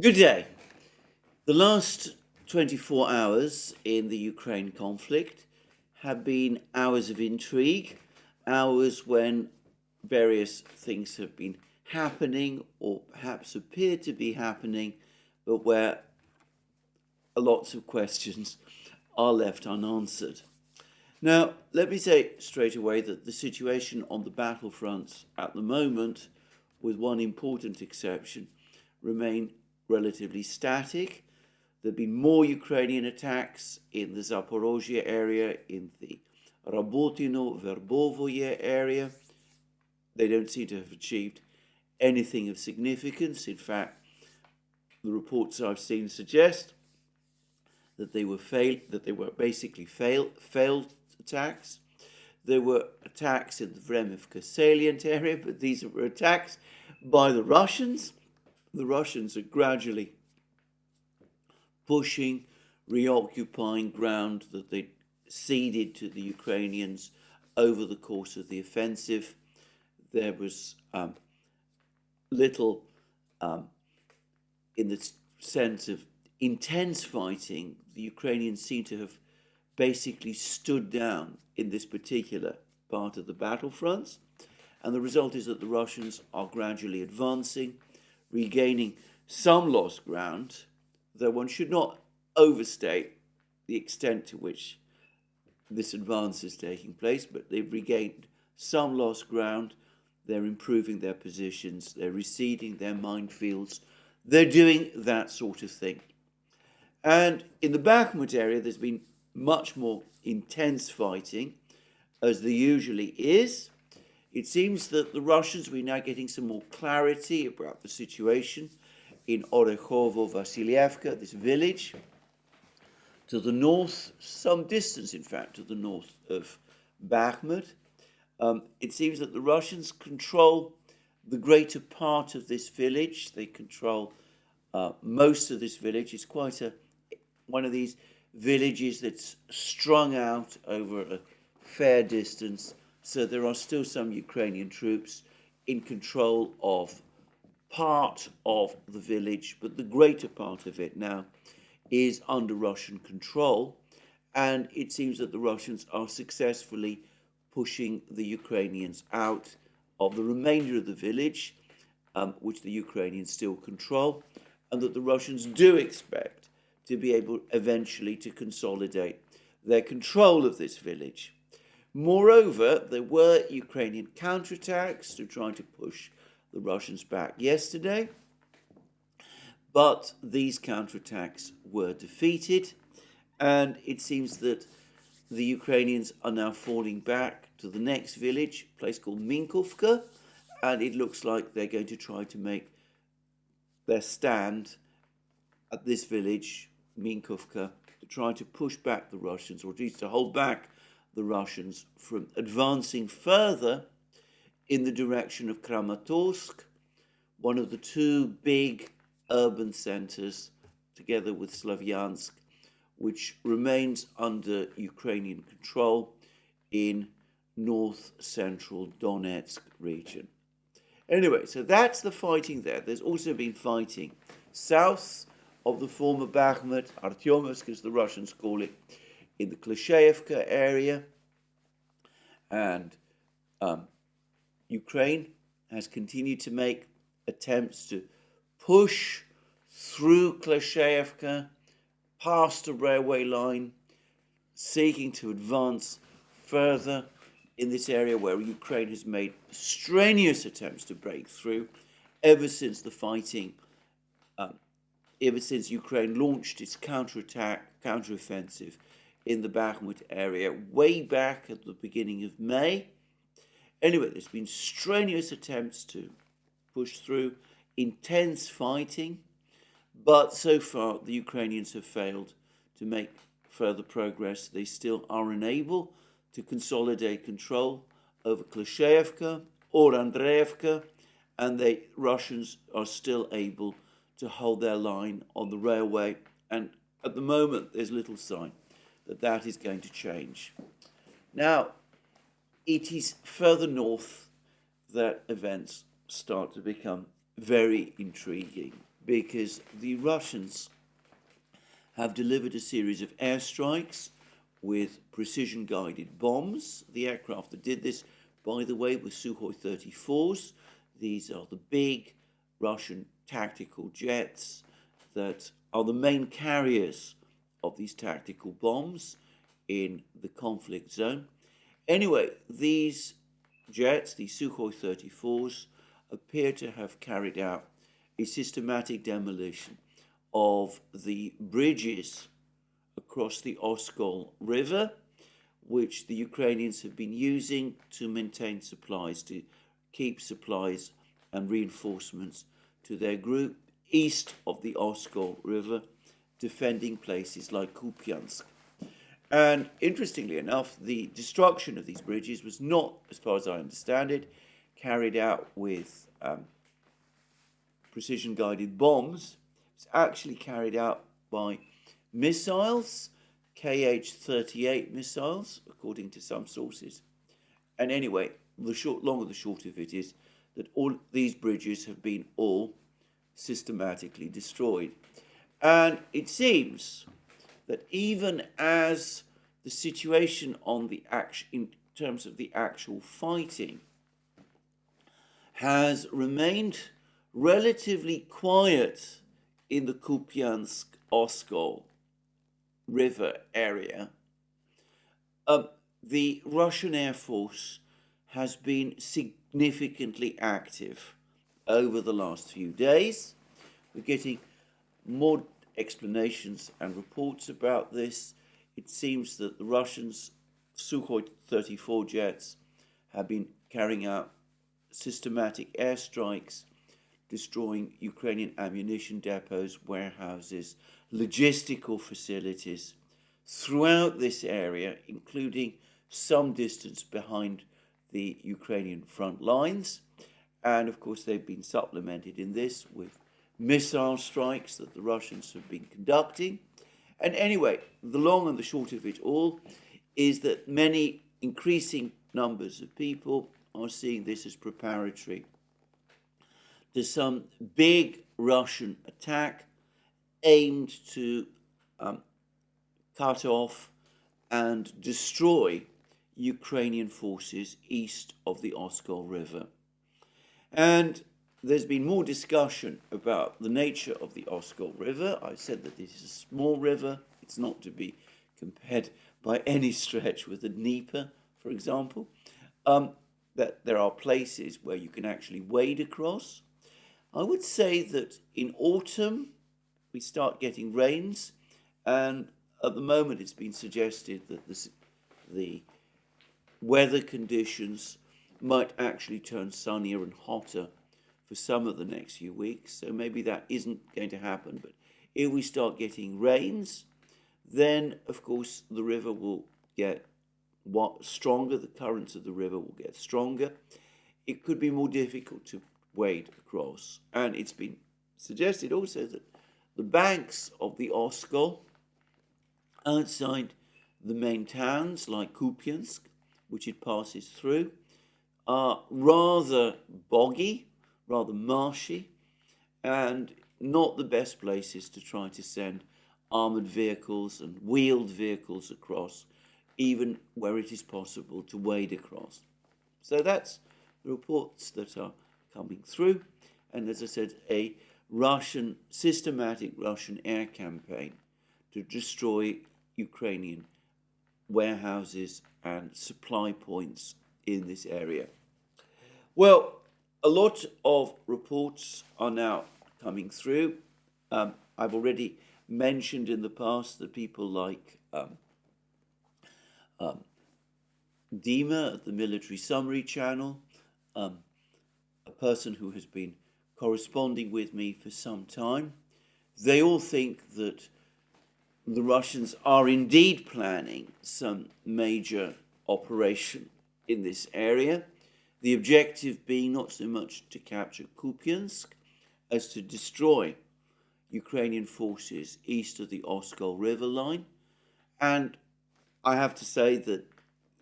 Good day. The last 24 hours in the Ukraine conflict have been hours of intrigue, hours when various things have been happening or perhaps appear to be happening, but where lots of questions are left unanswered. Now, let me say straight away that the situation on the battlefronts at the moment, with one important exception, remain relatively static. There have been more Ukrainian attacks in the Zaporozhye area, in the Rabotino-Verbovoye area. They don't seem to have achieved anything of significance. In fact, the reports I've seen suggest that they were basically failed attacks. There were attacks in the Vremivka salient area, but these were attacks by the Russians. The Russians are gradually pushing, reoccupying ground that they ceded to the Ukrainians over the course of the offensive. There was little in the sense of intense fighting. The Ukrainians seem to have basically stood down in this particular part of the battlefronts, and the result is that the Russians are gradually advancing, regaining some lost ground, though one should not overstate the extent to which this advance is taking place, but they've regained some lost ground. They're improving their positions, they're reseeding their minefields, they're doing that sort of thing. And in the Bakhmut area, there's been much more intense fighting, as there usually is. It seems that the Russians, we're now getting some more clarity about the situation in Orekhovo-Vasilievka, this village, to the north, some distance, in fact, to the north of Bakhmut. It seems that the Russians control the greater part of this village. They control most of this village. It's quite one of these villages that's strung out over a fair distance. So there are still some Ukrainian troops in control of part of the village, but the greater part of it now is under Russian control. And it seems that the Russians are successfully pushing the Ukrainians out of the remainder of the village, which the Ukrainians still control, and that the Russians do expect to be able eventually to consolidate their control of this village. Moreover, there were Ukrainian counterattacks to try to push the Russians back yesterday, but these counterattacks were defeated, and it seems that the Ukrainians are now falling back to the next village, a place called Minkovka, and it looks like they're going to try to make their stand at this village, Minkovka, to try to push back the Russians, or at least to hold back the Russians from advancing further in the direction of Kramatorsk, one of the two big urban centers, together with Slavyansk, which remains under Ukrainian control in north-central Donetsk region. Anyway, so that's the fighting there. There's also been fighting south of the former Bakhmut, Artyomovsk as the Russians call it, in the Klishayevka area. And Ukraine has continued to make attempts to push through Klishayevka, past the railway line, seeking to advance further in this area where Ukraine has made strenuous attempts to break through ever since the fighting, ever since Ukraine launched its counteroffensive in the Bakhmut area way back at the beginning of May. Anyway, there's been strenuous attempts to push through, intense fighting, but so far the Ukrainians have failed to make further progress. They still are unable to consolidate control over Klishayevka or Andreevka, and the Russians are still able to hold their line on the railway, and at the moment there's little sign that that is going to change. Now, it is further north that events start to become very intriguing, because the Russians have delivered a series of airstrikes with precision-guided bombs. The aircraft that did this, by the way, were Sukhoi 34s. These are the big Russian tactical jets that are the main carriers of these tactical bombs in the conflict zone. Anyway, these jets, these Sukhoi 34s, appear to have carried out a systematic demolition of the bridges across the Oskol River, which the Ukrainians have been using to maintain supplies, to keep supplies and reinforcements to their group east of the Oskol River, defending places like Kupyansk. And interestingly enough, the destruction of these bridges was not, as far as I understand it, carried out with precision-guided bombs. It's actually carried out by missiles, KH-38 missiles, according to some sources. And anyway, the short of it is that all these bridges have been all systematically destroyed. And it seems that even as the situation on the in terms of the actual fighting has remained relatively quiet in the Kupyansk Oscar River area, the Russian Air Force has been significantly active over the last few days. We're getting more explanations and reports about this. It seems that the Russians' Sukhoi 34 jets have been carrying out systematic airstrikes, destroying Ukrainian ammunition depots, warehouses, logistical facilities throughout this area, including some distance behind the Ukrainian front lines. And of course, they've been supplemented in this with missile strikes that the Russians have been conducting. And anyway, the long and the short of it all is that many increasing numbers of people are seeing this as preparatory to some big Russian attack aimed to cut off and destroy Ukrainian forces east of the Oskol River. And there's been more discussion about the nature of the Oskol River. I said that this is a small river. It's not to be compared by any stretch with the Dnieper, for example. That there are places where you can actually wade across. I would say that in autumn we start getting rains, and at the moment it's been suggested that the weather conditions might actually turn sunnier and hotter for some of the next few weeks. So maybe that isn't going to happen. But if we start getting rains, then of course the river will get stronger. The currents of the river will get stronger. It could be more difficult to wade across. And it's been suggested also that the banks of the Oskol outside the main towns like Kupyansk, which it passes through, are rather boggy, rather marshy, and not the best places to try to send armoured vehicles and wheeled vehicles across, even where it is possible to wade across. So that's the reports that are coming through. And as I said, a systematic Russian air campaign to destroy Ukrainian warehouses and supply points in this area. Well, a lot of reports are now coming through. I've already mentioned in the past that people like Dima at the Military Summary Channel, a person who has been corresponding with me for some time, they all think that the Russians are indeed planning some major operation in this area, the objective being not so much to capture Kupyansk as to destroy Ukrainian forces east of the Oskol River line. And I have to say that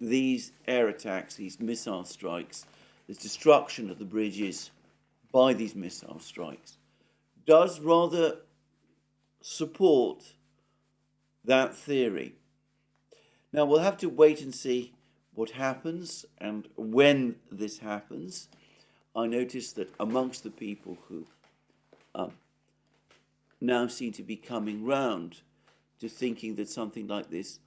these air attacks, these missile strikes, the destruction of the bridges by these missile strikes does rather support that theory. Now, we'll have to wait and see what happens and when this happens. I noticed that amongst the people who now seem to be coming round to thinking that something like this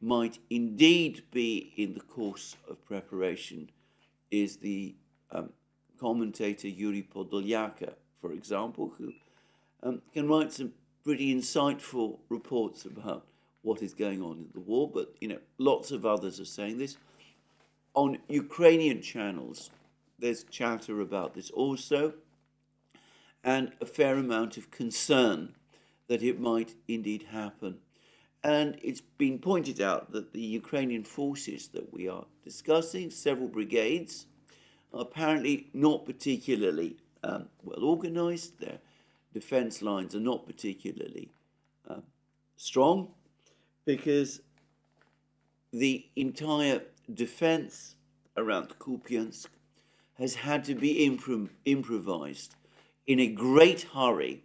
might indeed be in the course of preparation is the commentator Yuri Podolyaka, for example, who can write some pretty insightful reports about what is going on in the war, but lots of others are saying this. On Ukrainian channels, there's chatter about this also, and a fair amount of concern that it might indeed happen. And it's been pointed out that the Ukrainian forces that we are discussing, several brigades, are apparently not particularly well organized. Their defense lines are not particularly strong, because the entire defense around Kupyansk has had to be improvised in a great hurry,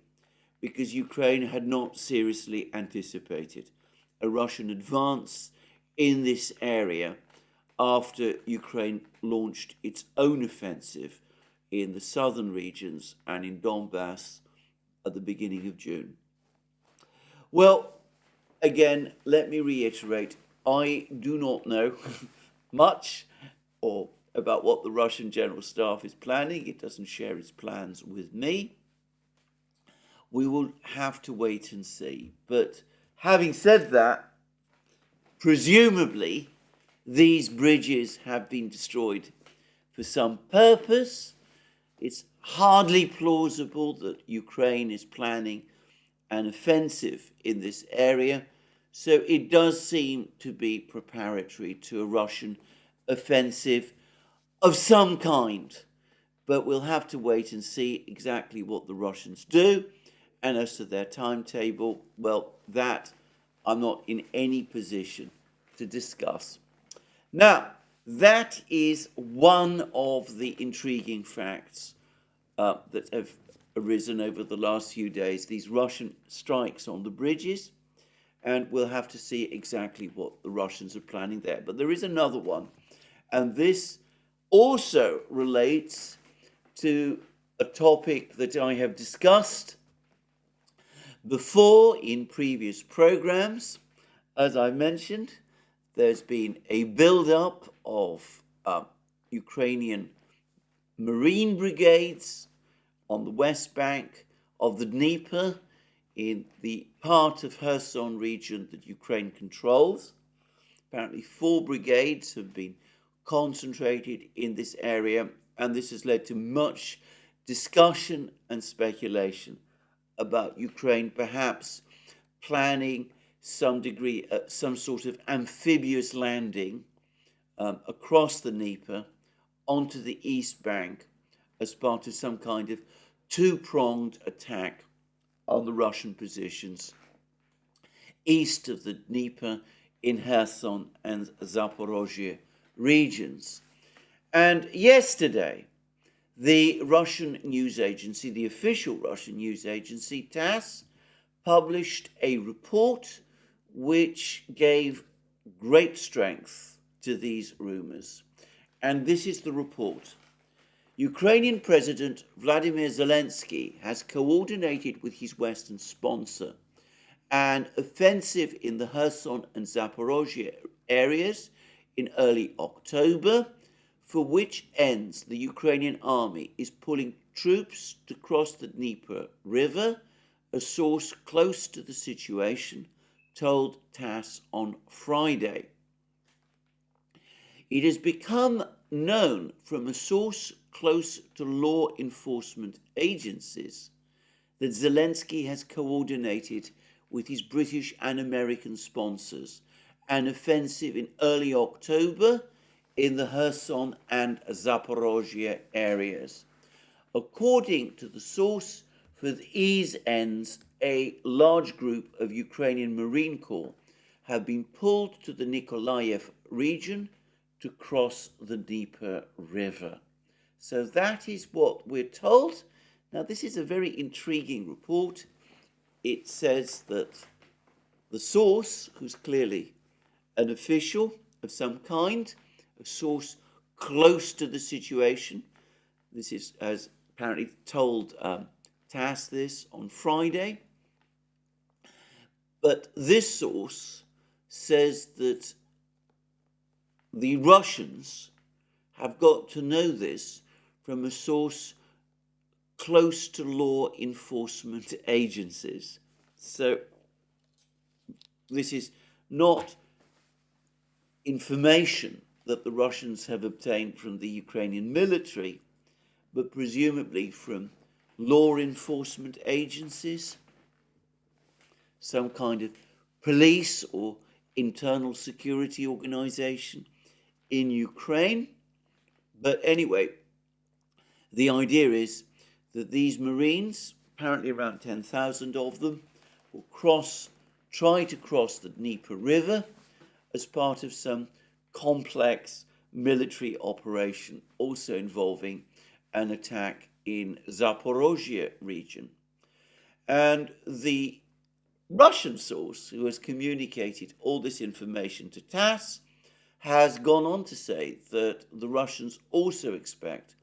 because Ukraine had not seriously anticipated a Russian advance in this area after Ukraine launched its own offensive in the southern regions and in Donbass at the beginning of June. Well, again, let me reiterate, I do not know much about what the Russian General Staff is planning. It doesn't share its plans with me. We will have to wait and see. But having said that, presumably these bridges have been destroyed for some purpose. It's hardly plausible that Ukraine is planning an offensive in this area, so it does seem to be preparatory to a Russian offensive of some kind. But we'll have to wait and see exactly what the Russians do. And as to their timetable, well, that I'm not in any position to discuss. Now, that is one of the intriguing facts that have arisen over the last few days, these Russian strikes on the bridges, and we'll have to see exactly what the Russians are planning there. But there is another one, and this also relates to a topic that I have discussed before in previous programs. As I mentioned, there's been a build-up of Ukrainian Marine brigades on the west bank of the Dnieper in the part of Kherson region that Ukraine controls. Apparently 4 brigades have been concentrated in this area, and this has led to much discussion and speculation about Ukraine perhaps planning some sort of amphibious landing across the Dnieper onto the east bank as part of some kind of two-pronged attack on the Russian positions east of the Dnieper in Kherson and Zaporozhye regions. And yesterday, the Russian news agency, the official Russian news agency, TASS, published a report which gave great strength to these rumors. And this is the report. Ukrainian President Vladimir Zelensky has coordinated with his Western sponsor an offensive in the Kherson and Zaporozhye areas in early October, for which ends the Ukrainian army is pulling troops to cross the Dnieper River, a source close to the situation told TASS on Friday. It has become known from a source close to law enforcement agencies that Zelensky has coordinated with his British and American sponsors an offensive in early October in the Kherson and Zaporozhye areas. According to the source, for these ends, a large group of Ukrainian Marine Corps have been pulled to the Nikolaev region to cross the Dnieper River. So that is what we're told. Now, this is a very intriguing report. It says that the source, who's clearly an official of some kind, a source close to the situation, this is, as apparently told TASS this on Friday, but this source says that the Russians have got to know this from a source close to law enforcement agencies. So this is not information that the Russians have obtained from the Ukrainian military, but presumably from law enforcement agencies, some kind of police or internal security organization in Ukraine. But anyway, the idea is that these Marines, apparently around 10,000 of them, will try to cross the Dnieper River as part of some complex military operation, also involving an attack in Zaporozhye region. And the Russian source, who has communicated all this information to TASS, has gone on to say that the Russians also expect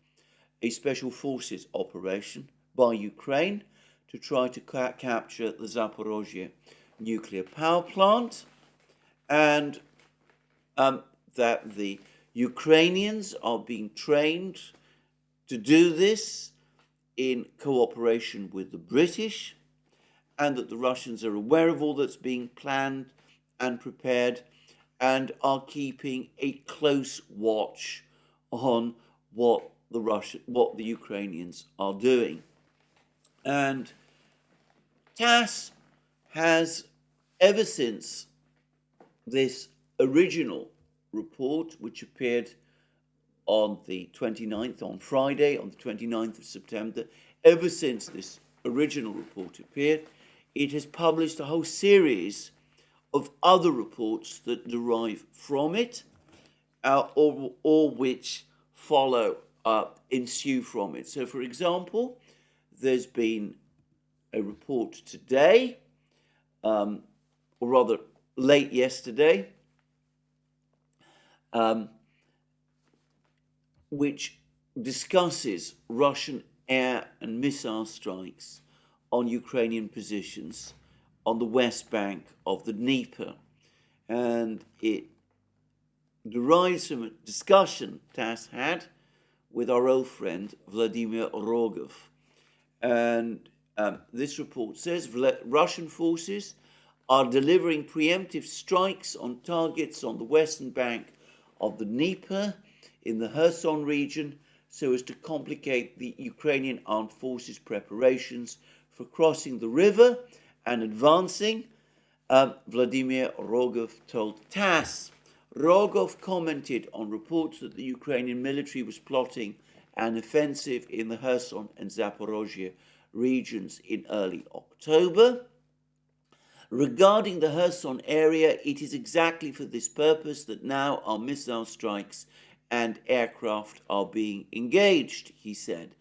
a special forces operation by Ukraine to try to capture the Zaporozhye nuclear power plant, and that the Ukrainians are being trained to do this in cooperation with the British, and that the Russians are aware of all that's being planned and prepared and are keeping a close watch on what the Ukrainians are doing. And TASS has, ever since this original report, which appeared on the 29th, on Friday, on the 29th of September, ever since this original report appeared, it has published a whole series of other reports that derive from it, or which follow ensue from it. So, for example, there's been a report today, or rather late yesterday, which discusses Russian air and missile strikes on Ukrainian positions on the west bank of the Dnieper. And it derives from a discussion TASS had with our old friend Vladimir Rogov. And this report says Russian forces are delivering preemptive strikes on targets on the western bank of the Dnieper in the Kherson region so as to complicate the Ukrainian armed forces' preparations for crossing the river and advancing, Vladimir Rogov told TASS. Rogov commented on reports that the Ukrainian military was plotting an offensive in the Kherson and Zaporozhye regions in early October. Regarding the Kherson area, it is exactly for this purpose that now our missile strikes and aircraft are being engaged, he said,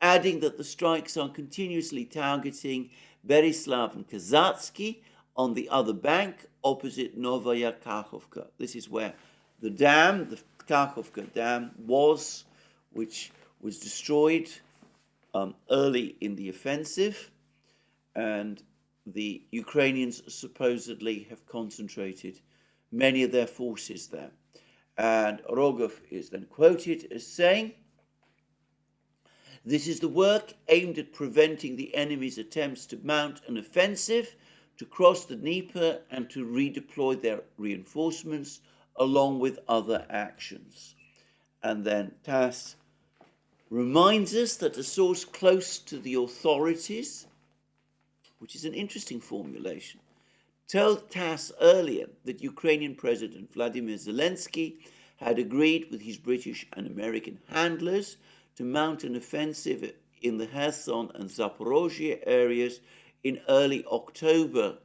adding that the strikes are continuously targeting Berislav and Kazatsky on the other bank opposite Novaya Kakhovka. This is where the dam, the Kakhovka dam, was, which was destroyed early in the offensive, and the Ukrainians supposedly have concentrated many of their forces there. And Rogov is then quoted as saying, "This is the work aimed at preventing the enemy's attempts to mount an offensive, to cross the Dnieper and to redeploy their reinforcements along with other actions." And then TASS reminds us that a source close to the authorities, which is an interesting formulation, told TASS earlier that Ukrainian President Vladimir Zelensky had agreed with his British and American handlers to mount an offensive in the Kherson and Zaporozhye areas in early October.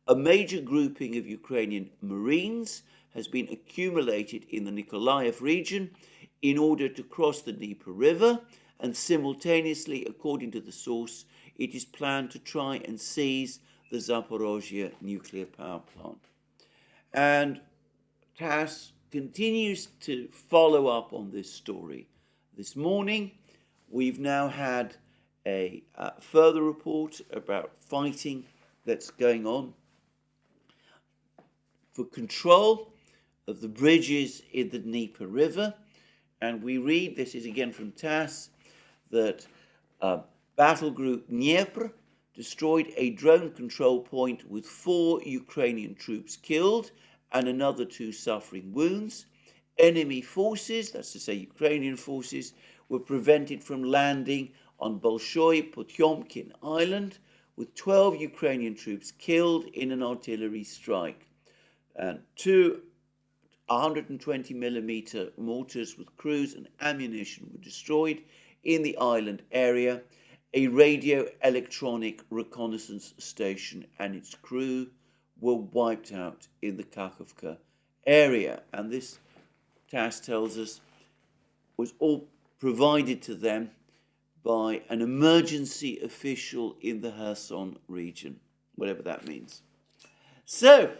A major grouping of Ukrainian Marines has been accumulated in the Nikolaev region in order to cross the Dnieper River and simultaneously, according to the source, it is planned to try and seize the Zaporozhye nuclear power plant. And TASS continues to follow up on this story. This morning, we've now had a further report about fighting that's going on for control of the bridges in the Dnieper River. And we read, this is again from TASS, that battle group Dnieper destroyed a drone control point with 4 Ukrainian troops killed and another 2 suffering wounds. Enemy forces, that's to say Ukrainian forces, were prevented from landing on Bolshoi Potyomkin Island, with 12 Ukrainian troops killed in an artillery strike. And 2 120mm mortars with crews and ammunition were destroyed in the island area. A radio electronic reconnaissance station and its crew were wiped out in the Kakhovka area. And this, TASS tells us, was all provided to them by an emergency official in the Kherson region, whatever that means. So,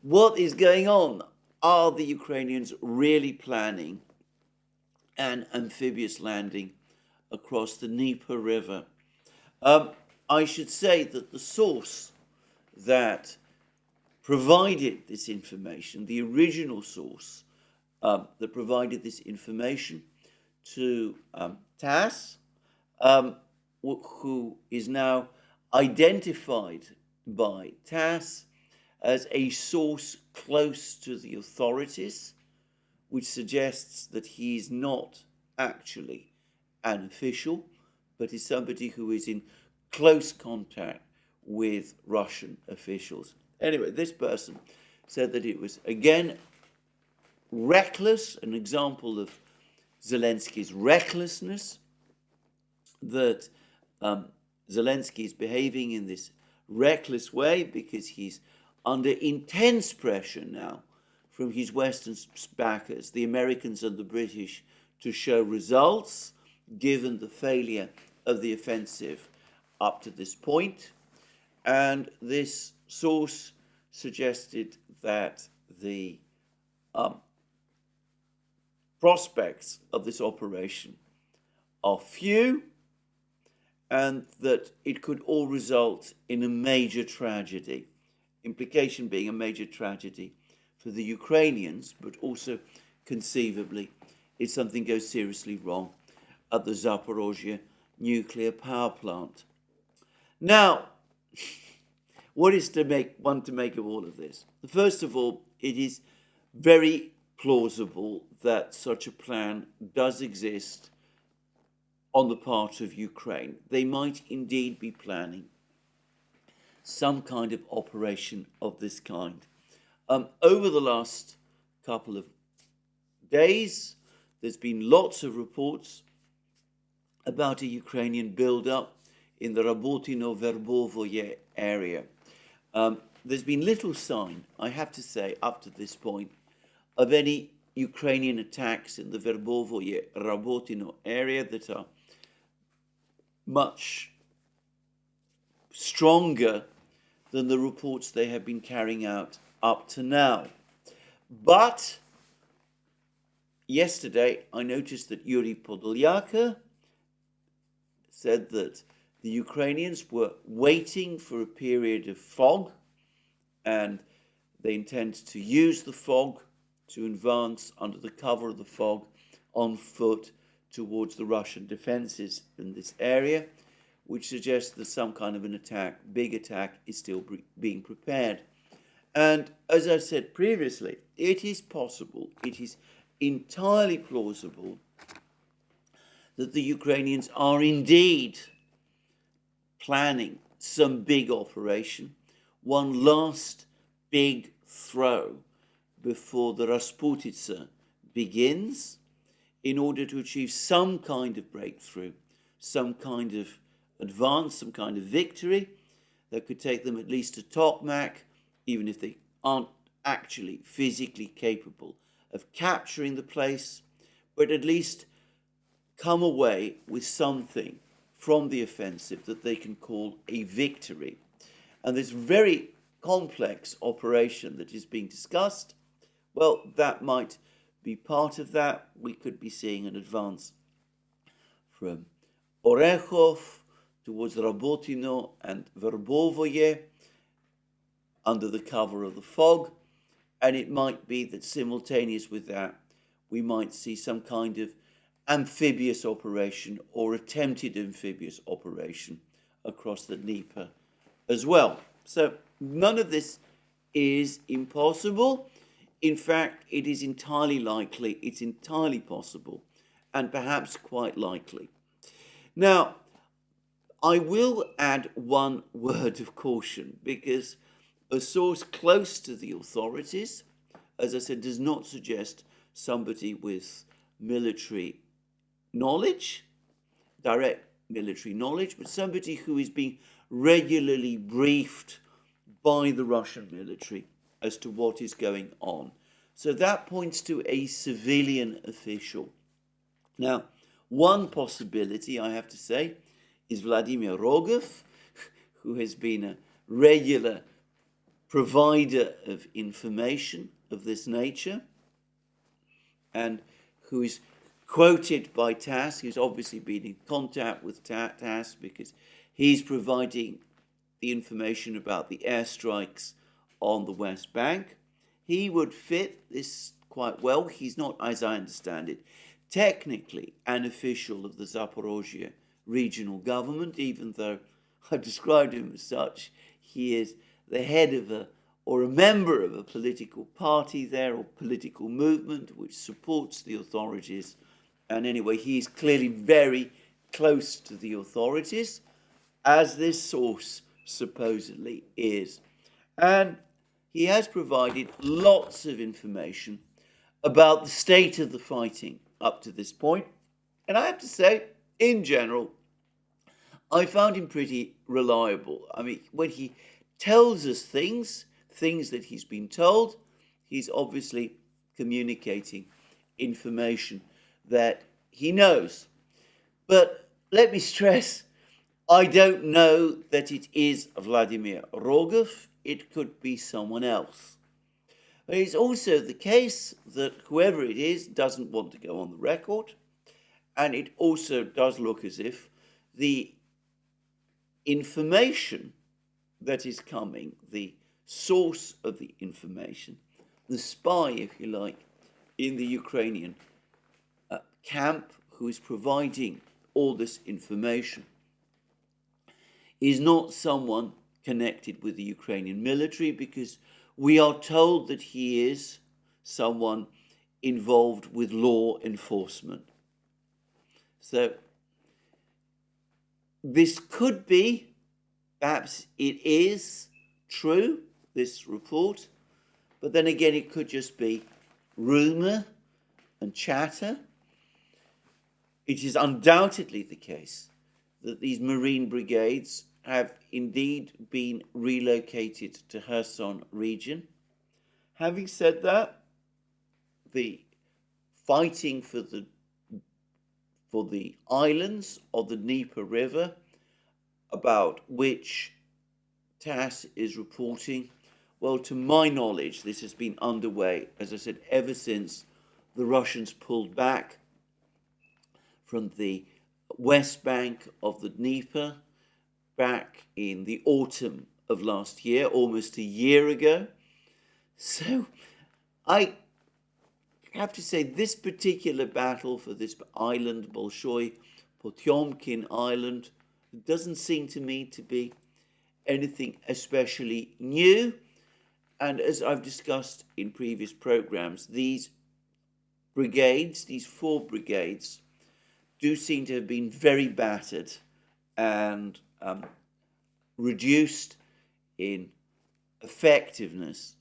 what is going on? Are the Ukrainians really planning an amphibious landing across the Dnieper River? I should say that the source that provided this information, the original source that provided this information to TASS, who is now identified by TASS as a source close to the authorities, which suggests that he is not actually an official, but is somebody who is in close contact with Russian officials. Anyway, this person said that it was, again, reckless, an example of Zelensky's recklessness, that Zelensky is behaving in this reckless way because he's under intense pressure now from his Western backers, the Americans and the British, to show results, given the failure of the offensive up to this point. And this source suggested that the prospects of this operation are few, and that it could all result in a major tragedy. Implication being a major tragedy for the Ukrainians, but also conceivably if something goes seriously wrong at the Zaporozhye nuclear power plant. Now, what is to make of all of this? First of all, it is very plausible that such a plan does exist on the part of Ukraine. They might indeed be planning some kind of operation of this kind. Over the last couple of days, there's been lots of reports about a Ukrainian build-up in the Rabotino-Verbovoye area. There's been little sign, I have to say, up to this point, of any Ukrainian attacks in the Verbovoye-Rabotino area that are much stronger than the reports they have been carrying out up to now. But yesterday, I noticed that Yuri Podolyaka said that the Ukrainians were waiting for a period of fog, and they intend to use the fog to advance under the cover of the fog on foot towards the Russian defenses in this area, which suggests that some kind of an attack, big attack, is still being prepared. And as I said previously, it is possible, it is entirely plausible that the Ukrainians are indeed planning some big operation, one last big throw before the Rasputitsa begins, in order to achieve some kind of breakthrough, some kind of advance, some kind of victory that could take them at least to Tokmak, even if they aren't actually physically capable of capturing the place, but at least come away with something from the offensive that they can call a victory. And this very complex operation that is being discussed, well, that might be part of that. We could be seeing an advance from Orechov towards Rabotino and Verbovoye under the cover of the fog. And it might be that simultaneous with that, we might see some kind of amphibious operation or attempted amphibious operation across the Dnieper as well. So none of this is impossible. In fact, it is entirely likely, it's entirely possible, and perhaps quite likely. Now, I will add one word of caution, because a source close to the authorities, as I said, does not suggest somebody with military knowledge, direct military knowledge, but somebody who is being regularly briefed by the Russian military as to what is going on. So that points to a civilian official. Now, one possibility, I have to say, is Vladimir Rogov, who has been a regular provider of information of this nature, and who is quoted by TASS, who's obviously been in contact with TASS because he's providing the information about the airstrikes on the West Bank. He would fit this quite well. He's not, as I understand it, technically an official of the Zaporozhye regional government, even though I've described him as such. He is the head of a member of a political party there, or political movement, which supports the authorities. And anyway, he's clearly very close to the authorities, as this source supposedly is. And he has provided lots of information about the state of the fighting up to this point. And I have to say, in general, I found him pretty reliable. I mean, when he tells us things that he's been told, he's obviously communicating information that he knows. But let me stress, I don't know that it is Vladimir Rogov. It could be someone else. But it's also the case that whoever it is doesn't want to go on the record. And it also does look as if the information that is coming, the source of the information, the spy, if you like, in the Ukrainian camp who is providing all this information, is not someone connected with the Ukrainian military, because we are told that he is someone involved with law enforcement. So this could be, perhaps it is true, this report, but then again it could just be rumour and chatter. It is undoubtedly the case that these Marine brigades have indeed been relocated to Kherson region. Having said that, the fighting for the islands of the Dnieper River, about which TASS is reporting, well, to my knowledge, this has been underway, as I said, ever since the Russians pulled back from the west bank of the Dnieper back in the autumn of last year, almost a year ago. So I have to say, this particular battle for this island, Bolshoi Potyomkin Island, doesn't seem to me to be anything especially new. And as I've discussed in previous programs, these brigades, these four brigades, do seem to have been very battered and reduced in effectiveness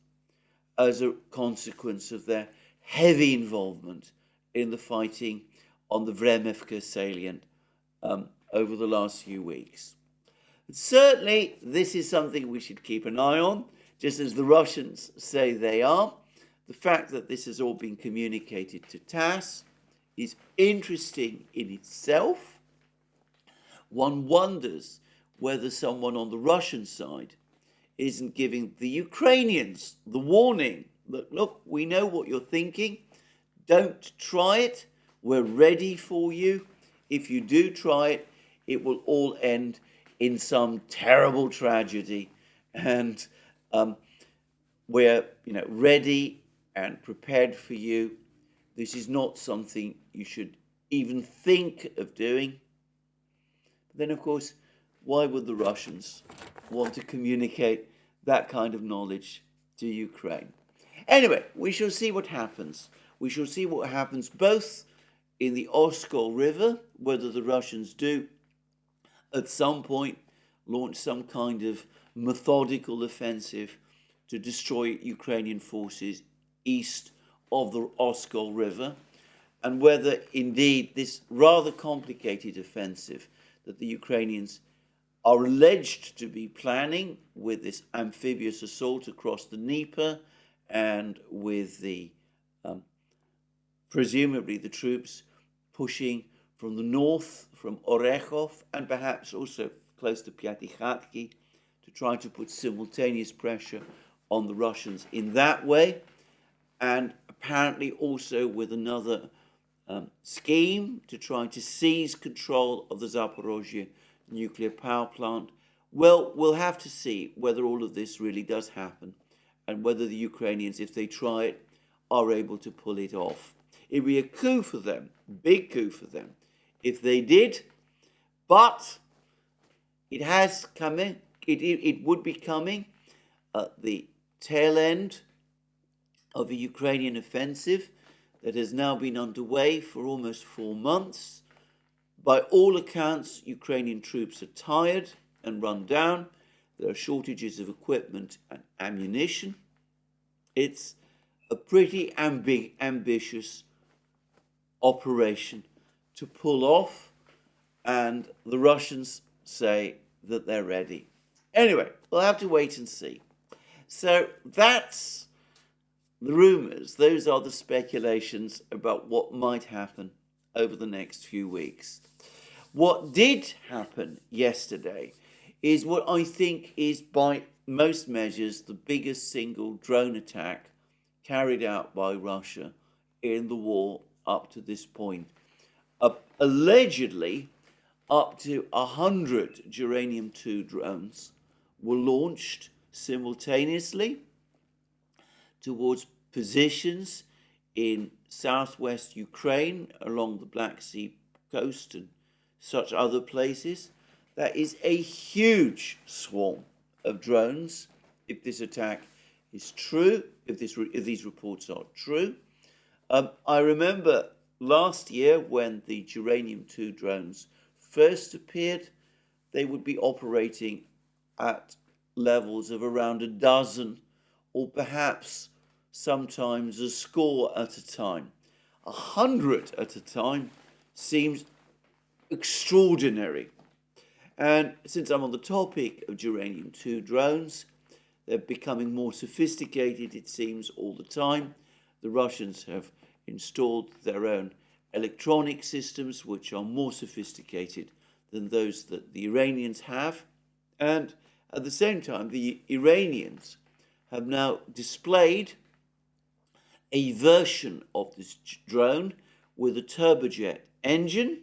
as a consequence of their heavy involvement in the fighting on the Vremevka salient over the last few weeks. But certainly, this is something we should keep an eye on, just as the Russians say they are. The fact that this has all been communicated to TASS is interesting in itself. One wonders whether someone on the Russian side isn't giving the Ukrainians the warning that, look, we know what you're thinking. Don't try it. We're ready for you. If you do try it, it will all end in some terrible tragedy. And we're ready and prepared for you. This is not something you should even think of doing. But then, of course, why would the Russians want to communicate that kind of knowledge to Ukraine? Anyway, we shall see what happens. We shall see what happens both in the Oskol River, whether the Russians do at some point launch some kind of methodical offensive to destroy Ukrainian forces east of the Oskol River, and whether indeed this rather complicated offensive that the Ukrainians are alleged to be planning with this amphibious assault across the Dnieper and with the presumably the troops pushing from the north, from Orechov, and perhaps also close to Piatikhatki, to try to put simultaneous pressure on the Russians in that way, and apparently also with another scheme to try to seize control of the Zaporozhye nuclear power plant. Well, we'll have to see whether all of this really does happen and whether the Ukrainians, if they try it, are able to pull it off. It would be a coup for them, big coup for them, if they did, but it has coming. It would be coming at the tail end of a Ukrainian offensive that has now been underway for almost 4 months. By all accounts, Ukrainian troops are tired and run down. There are shortages of equipment and ammunition. It's a pretty ambitious operation to pull off, and the Russians say that they're ready. Anyway, we'll have to wait and see. So that's the rumours. Those are the speculations about what might happen over the next few weeks. What did happen yesterday is what I think is, by most measures, the biggest single drone attack carried out by Russia in the war up to this point. Allegedly, up to 100 Uranium-2 drones were launched simultaneously towards positions in southwest Ukraine, along the Black Sea coast and such other places. That is a huge swarm of drones, if this attack is true, if these reports are true. I remember last year when the Uranium-2 drones first appeared, they would be operating at levels of around a dozen, or perhaps sometimes a score at a time. 100 at a time seems extraordinary. And since I'm on the topic of Uranium-2 drones, they're becoming more sophisticated, it seems, all the time. The Russians have installed their own electronic systems, which are more sophisticated than those that the Iranians have. And at the same time, the Iranians have now displayed a version of this drone with a turbojet engine,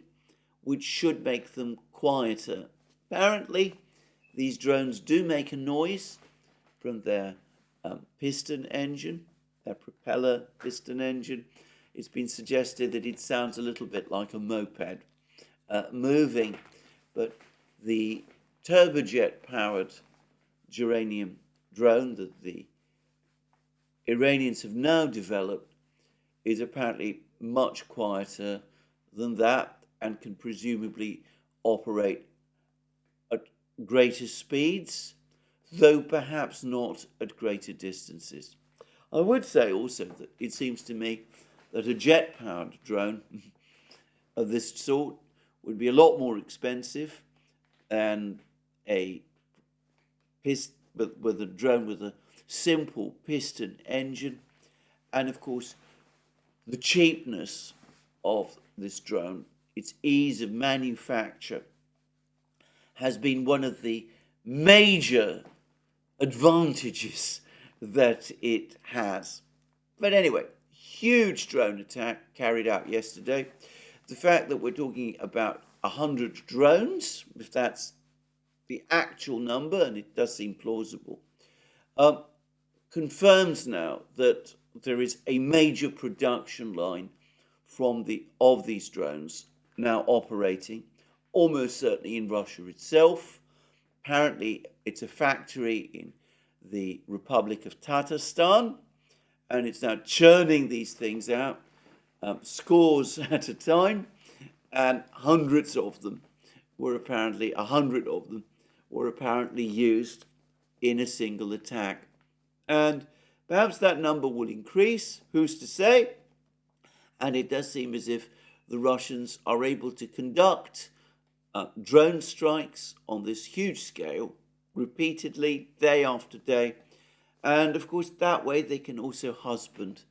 which should make them quieter. Apparently, these drones do make a noise from their piston engine, their propeller piston engine. It's been suggested that it sounds a little bit like a moped moving, but the turbojet-powered uranium drone that the Iranians have now developed is apparently much quieter than that and can presumably operate at greater speeds, though perhaps not at greater distances. I would say also that it seems to me that a jet-powered drone of this sort would be a lot more expensive than with a drone with a simple piston engine. And of course, the cheapness of this drone, its ease of manufacture, has been one of the major advantages that it has. But anyway, huge drone attack carried out yesterday. The fact that we're talking about 100 drones, if that's the actual number, and it does seem plausible, confirms now that there is a major production line of these drones now operating, almost certainly in Russia itself. Apparently, it's a factory in the Republic of Tatarstan, and it's now churning these things out, scores at a time, and 100 of them were apparently used in a single attack. And perhaps that number will increase, who's to say? And it does seem as if the Russians are able to conduct drone strikes on this huge scale, repeatedly, day after day. And of course, that way they can also husband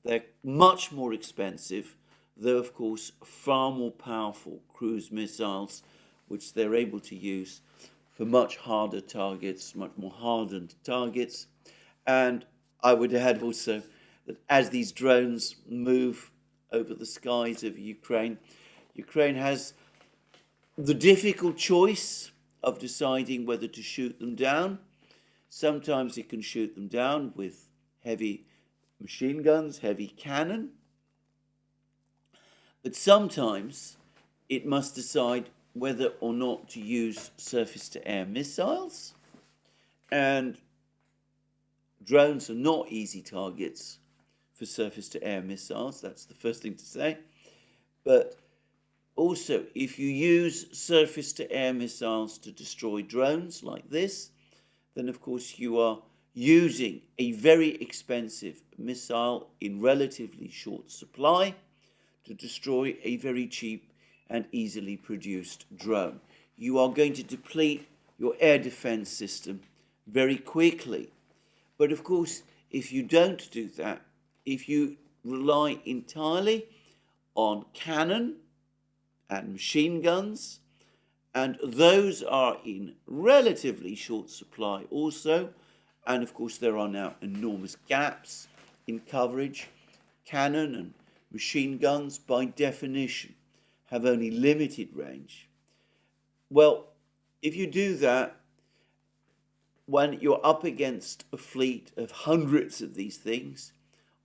their much more expensive, though of course far more powerful cruise missiles, which they're able to use for much harder targets, much more hardened targets. And I would add also that as these drones move over the skies of Ukraine, Ukraine has the difficult choice of deciding whether to shoot them down. Sometimes it can shoot them down with heavy machine guns, heavy cannon. But sometimes it must decide whether or not to use surface-to-air missiles. And drones are not easy targets for surface-to-air missiles. That's the first thing to say. But also, if you use surface-to-air missiles to destroy drones like this, then of course you are using a very expensive missile in relatively short supply to destroy a very cheap and easily produced drone. You are going to deplete your air defense system very quickly. But of course, if you don't do that, if you rely entirely on cannon and machine guns, and those are in relatively short supply also, and of course there are now enormous gaps in coverage. Cannon and machine guns, by definition, have only limited range. Well, if you do that, when you're up against a fleet of hundreds of these things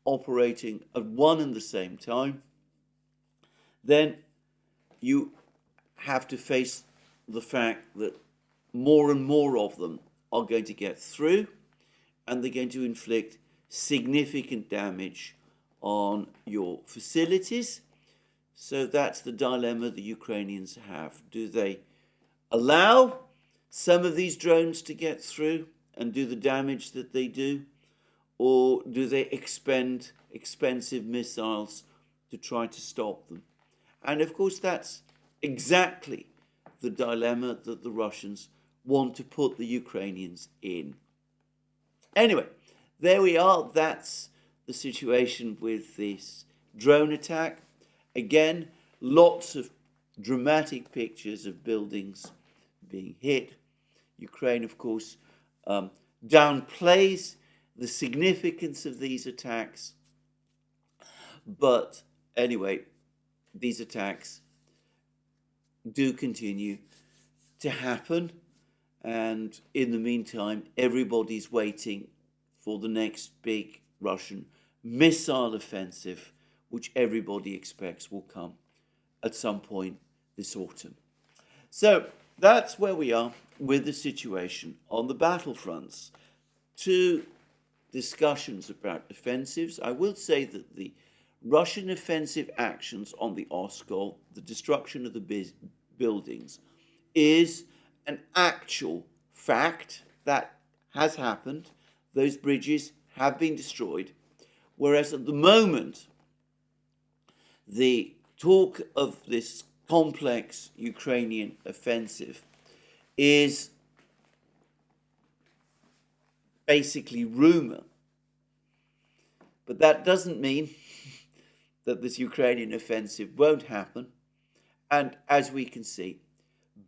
operating at one and the same time, then you have to face the fact that more and more of them are going to get through, and they're going to inflict significant damage on your facilities. So that's the dilemma the Ukrainians have. Do they allow some of these drones to get through and do the damage that they do, or do they expend expensive missiles to try to stop them? And of course, that's exactly the dilemma that the Russians want to put the Ukrainians in. Anyway, there we are. That's the situation with this drone attack. Again, lots of dramatic pictures of buildings being hit. Ukraine, of course, downplays the significance of these attacks. But anyway, these attacks do continue to happen. And in the meantime, everybody's waiting for the next big Russian missile offensive, which everybody expects will come at some point this autumn. So that's where we are with the situation on the battlefronts. Two discussions about offensives. I will say that the Russian offensive actions on the Oskol, the destruction of the buildings, is an actual fact that has happened. Those bridges have been destroyed. Whereas at the moment, the talk of this complex Ukrainian offensive is basically rumor. But that doesn't mean that this Ukrainian offensive won't happen. And as we can see,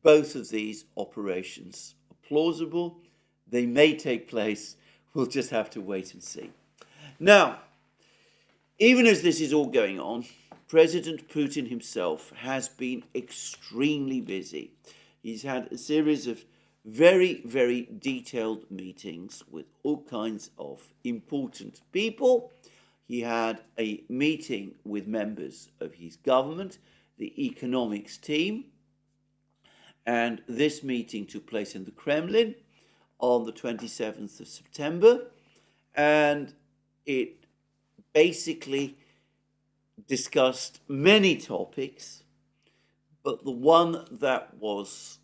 both of these operations are plausible. They may take place. We'll just have to wait and see. Now, even as this is all going on, President Putin himself has been extremely busy. He's had a series of very, very detailed meetings with all kinds of important people. He had a meeting with members of his government, the economics team, and this meeting took place in the Kremlin on the 27th of September, and it basically discussed many topics, but the one that was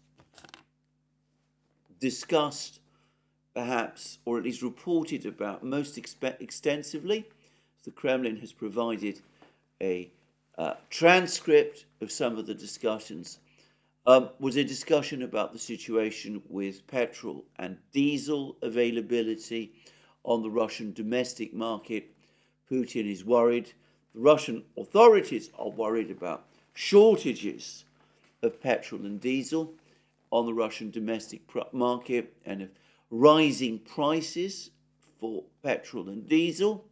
discussed perhaps, or at least reported about most extensively, the Kremlin has provided a transcript of some of the discussions, was a discussion about the situation with petrol and diesel availability on the Russian domestic market. Putin is worried. The Russian authorities are worried about shortages of petrol and diesel on the Russian domestic market and of rising prices for petrol and diesel,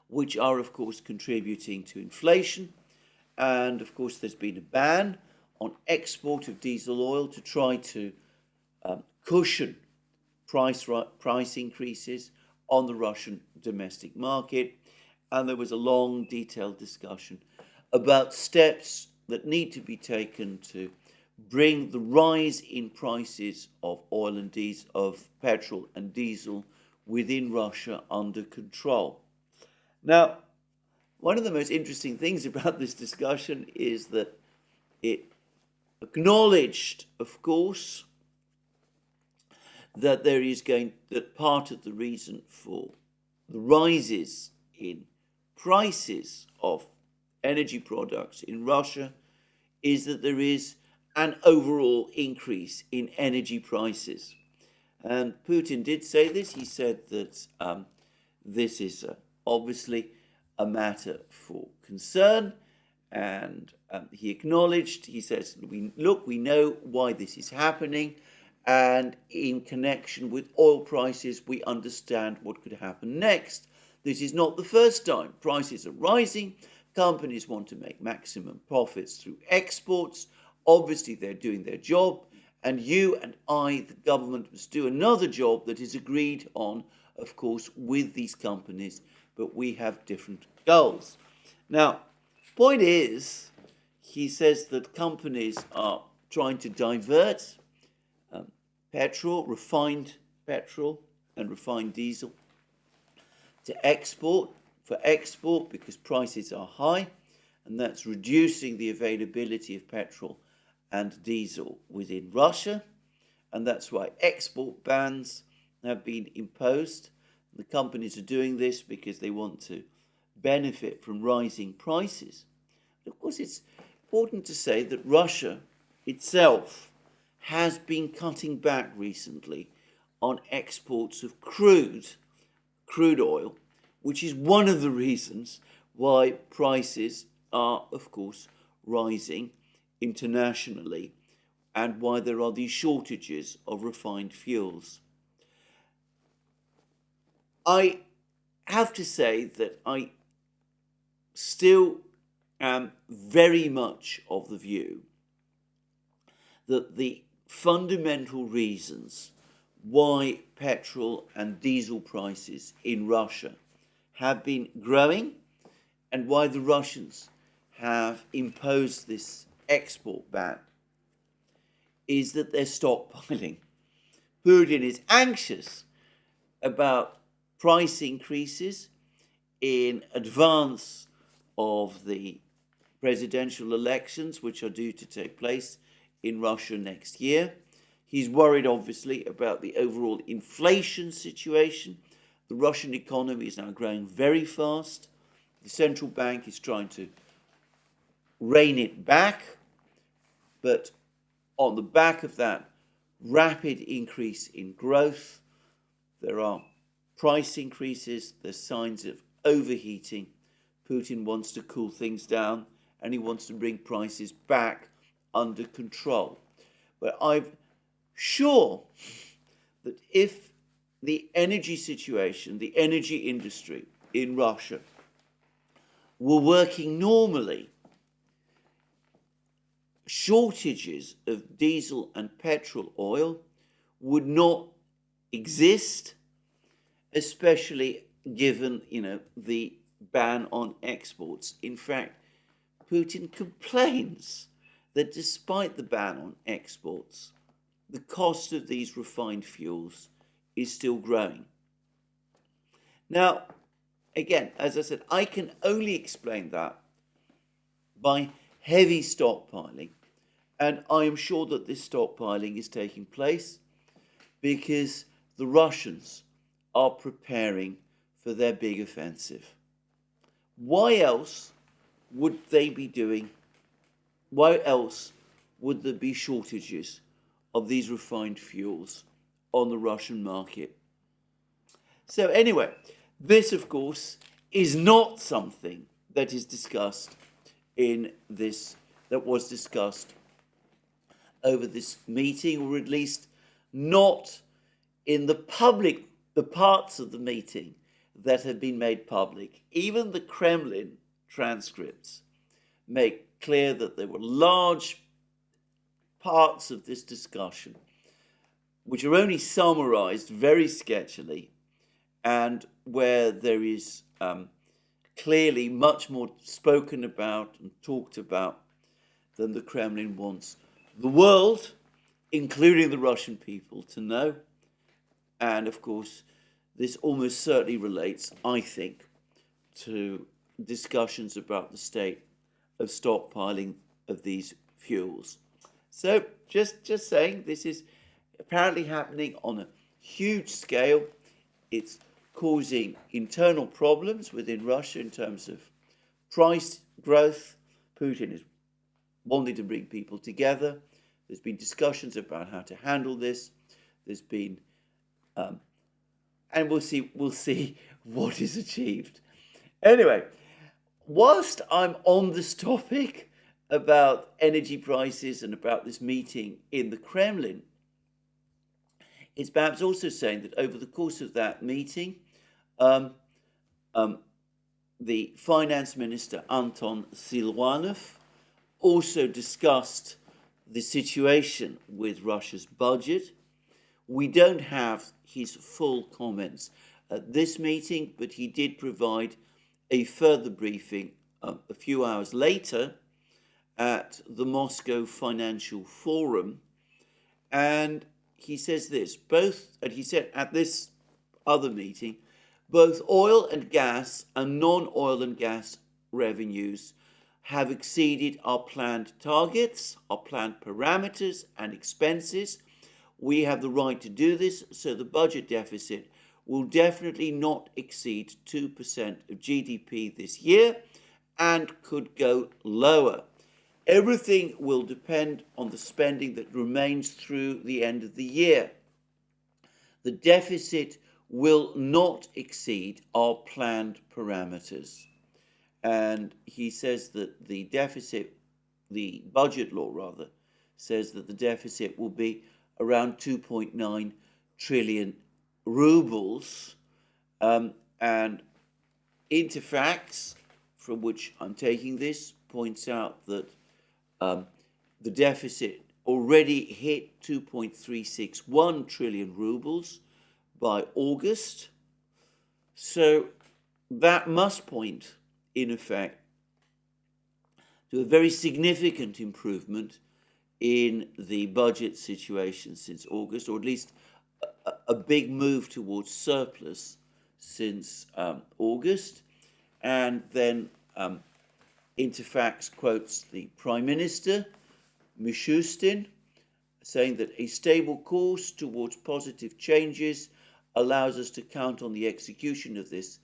which are, of course, contributing to inflation. And, of course, there's been a ban on export of diesel oil to try to cushion price increases on the Russian domestic market. And there was a long, detailed discussion about steps that need to be taken to bring the rise in prices of oil and diesel, of petrol and diesel within Russia under control. Now, one of the most interesting things about this discussion is that it acknowledged, of course, that that part of the reason for the rises in prices of energy products in Russia is that there is an overall increase in energy prices. And Putin did say this. He said that this is obviously a matter for concern, and he acknowledged, he says, we know why this is happening, and in connection with oil prices, we understand what could happen next. This is not the first time. Prices are rising. Companies want to make maximum profits through exports. Obviously, they're doing their job, and you and I, the government, must do another job that is agreed on, of course, with these companies, but we have different goals. Now, point is, he says that companies are trying to divert refined petrol and refined diesel to export, because prices are high, and that's reducing the availability of petrol and diesel within Russia, and that's why export bans have been imposed. The companies are doing this because they want to benefit from rising prices. Of course, it's important to say that Russia itself has been cutting back recently on exports of crude oil, which is one of the reasons why prices are, of course, rising internationally and why there are these shortages of refined fuels. I have to say that I still am very much of the view that the fundamental reasons why petrol and diesel prices in Russia have been growing and why the Russians have imposed this export ban is that they're stockpiling. Putin is anxious about price increases in advance of the presidential elections, which are due to take place in Russia next year. He's worried, obviously, about the overall inflation situation. The Russian economy is now growing very fast. The central bank is trying to rein it back, but on the back of that rapid increase in growth, there are price increases, there's signs of overheating. Putin wants to cool things down and he wants to bring prices back under control. But I'm sure that if the energy situation, the energy industry in Russia were working normally, shortages of diesel and petrol oil would not exist, especially given, the ban on exports. In fact, Putin complains that despite the ban on exports, the cost of these refined fuels is still growing. Now, again, as I said, I can only explain that by heavy stockpiling, and I am sure that this stockpiling is taking place because the Russians are preparing for their big offensive. Why else would they be doing? Why else would there be shortages of these refined fuels on the Russian market? So anyway, this, of course, is not something that is discussed that was discussed over this meeting, or at least not in the parts of the meeting that have been made public. Even the Kremlin transcripts make clear that there were large parts of this discussion which are only summarized very sketchily, and where there is clearly much more spoken about and talked about than the Kremlin wants the world, including the Russian people, to know. And of course, this almost certainly relates, I think, to discussions about the state of stockpiling of these fuels. So just saying, this is apparently happening on a huge scale. It's causing internal problems within Russia in terms of price growth. Putin is wanting to bring people together. There's been discussions about how to handle this. There's been, and we'll see what is achieved. Anyway, whilst I'm on this topic about energy prices and about this meeting in the Kremlin, it's perhaps also saying that over the course of that meeting, the finance minister Anton Silvanov also discussed the situation with Russia's budget. We don't have his full comments at this meeting, but he did provide a further briefing a few hours later at the Moscow Financial Forum. And he says this, he said at this other meeting, both oil and gas and non-oil and gas revenues have exceeded our planned targets, our planned parameters and expenses. We have the right to do this, so the budget deficit will definitely not exceed 2% of GDP this year and could go lower. Everything will depend on the spending that remains through the end of the year. The deficit will not exceed our planned parameters. And he says that the budget law rather, says that the deficit will be around 2.9 trillion rubles. And Interfax, from which I'm taking this, points out that the deficit already hit 2.361 trillion rubles by August. So that must point, in effect, to a very significant improvement in the budget situation since August, or at least a big move towards surplus since August. And then Interfax quotes the Prime Minister, Mishustin, saying that a stable course towards positive changes allows us to count on the execution of this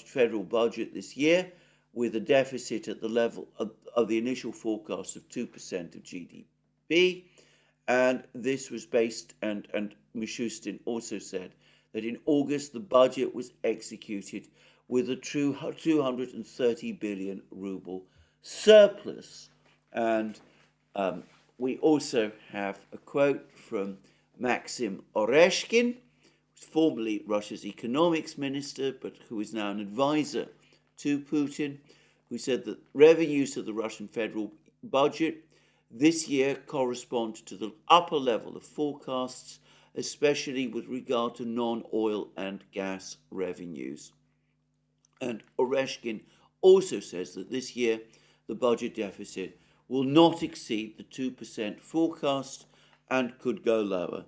federal budget this year, with a deficit at the level of the initial forecast of 2% of GDP. And this was based, and Mishustin also said that in August the budget was executed with a true 230 billion ruble surplus. And we also have a quote from Maxim Oreshkin, formerly Russia's economics minister, but who is now an advisor to Putin, who said that revenues to the Russian federal budget this year correspond to the upper level of forecasts, especially with regard to non-oil and gas revenues. And Oreshkin also says that this year the budget deficit will not exceed the 2% forecast and could go lower.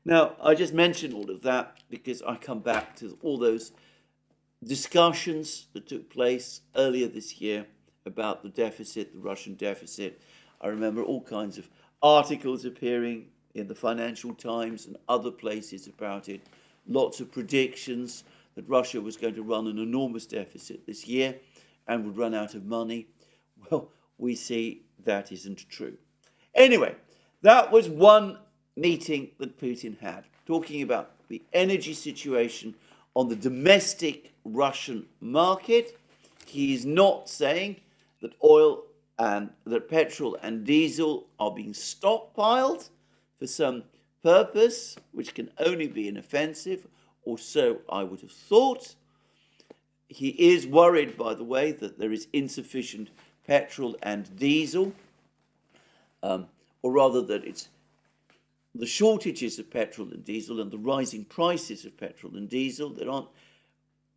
Now, I just mentioned all of that because I come back to all those discussions that took place earlier this year about the deficit, the Russian deficit. I remember all kinds of articles appearing in the Financial Times and other places about it. Lots of predictions that Russia was going to run an enormous deficit this year and would run out of money. Well, we see that isn't true. Anyway, that was one meeting that Putin had, talking about the energy situation on the domestic Russian market. He is not saying that oil and that petrol and diesel are being stockpiled for some purpose, which can only be an offensive, or so I would have thought. He is worried, by the way, that there is insufficient petrol and diesel, or rather that it's the shortages of petrol and diesel and the rising prices of petrol and diesel. There aren't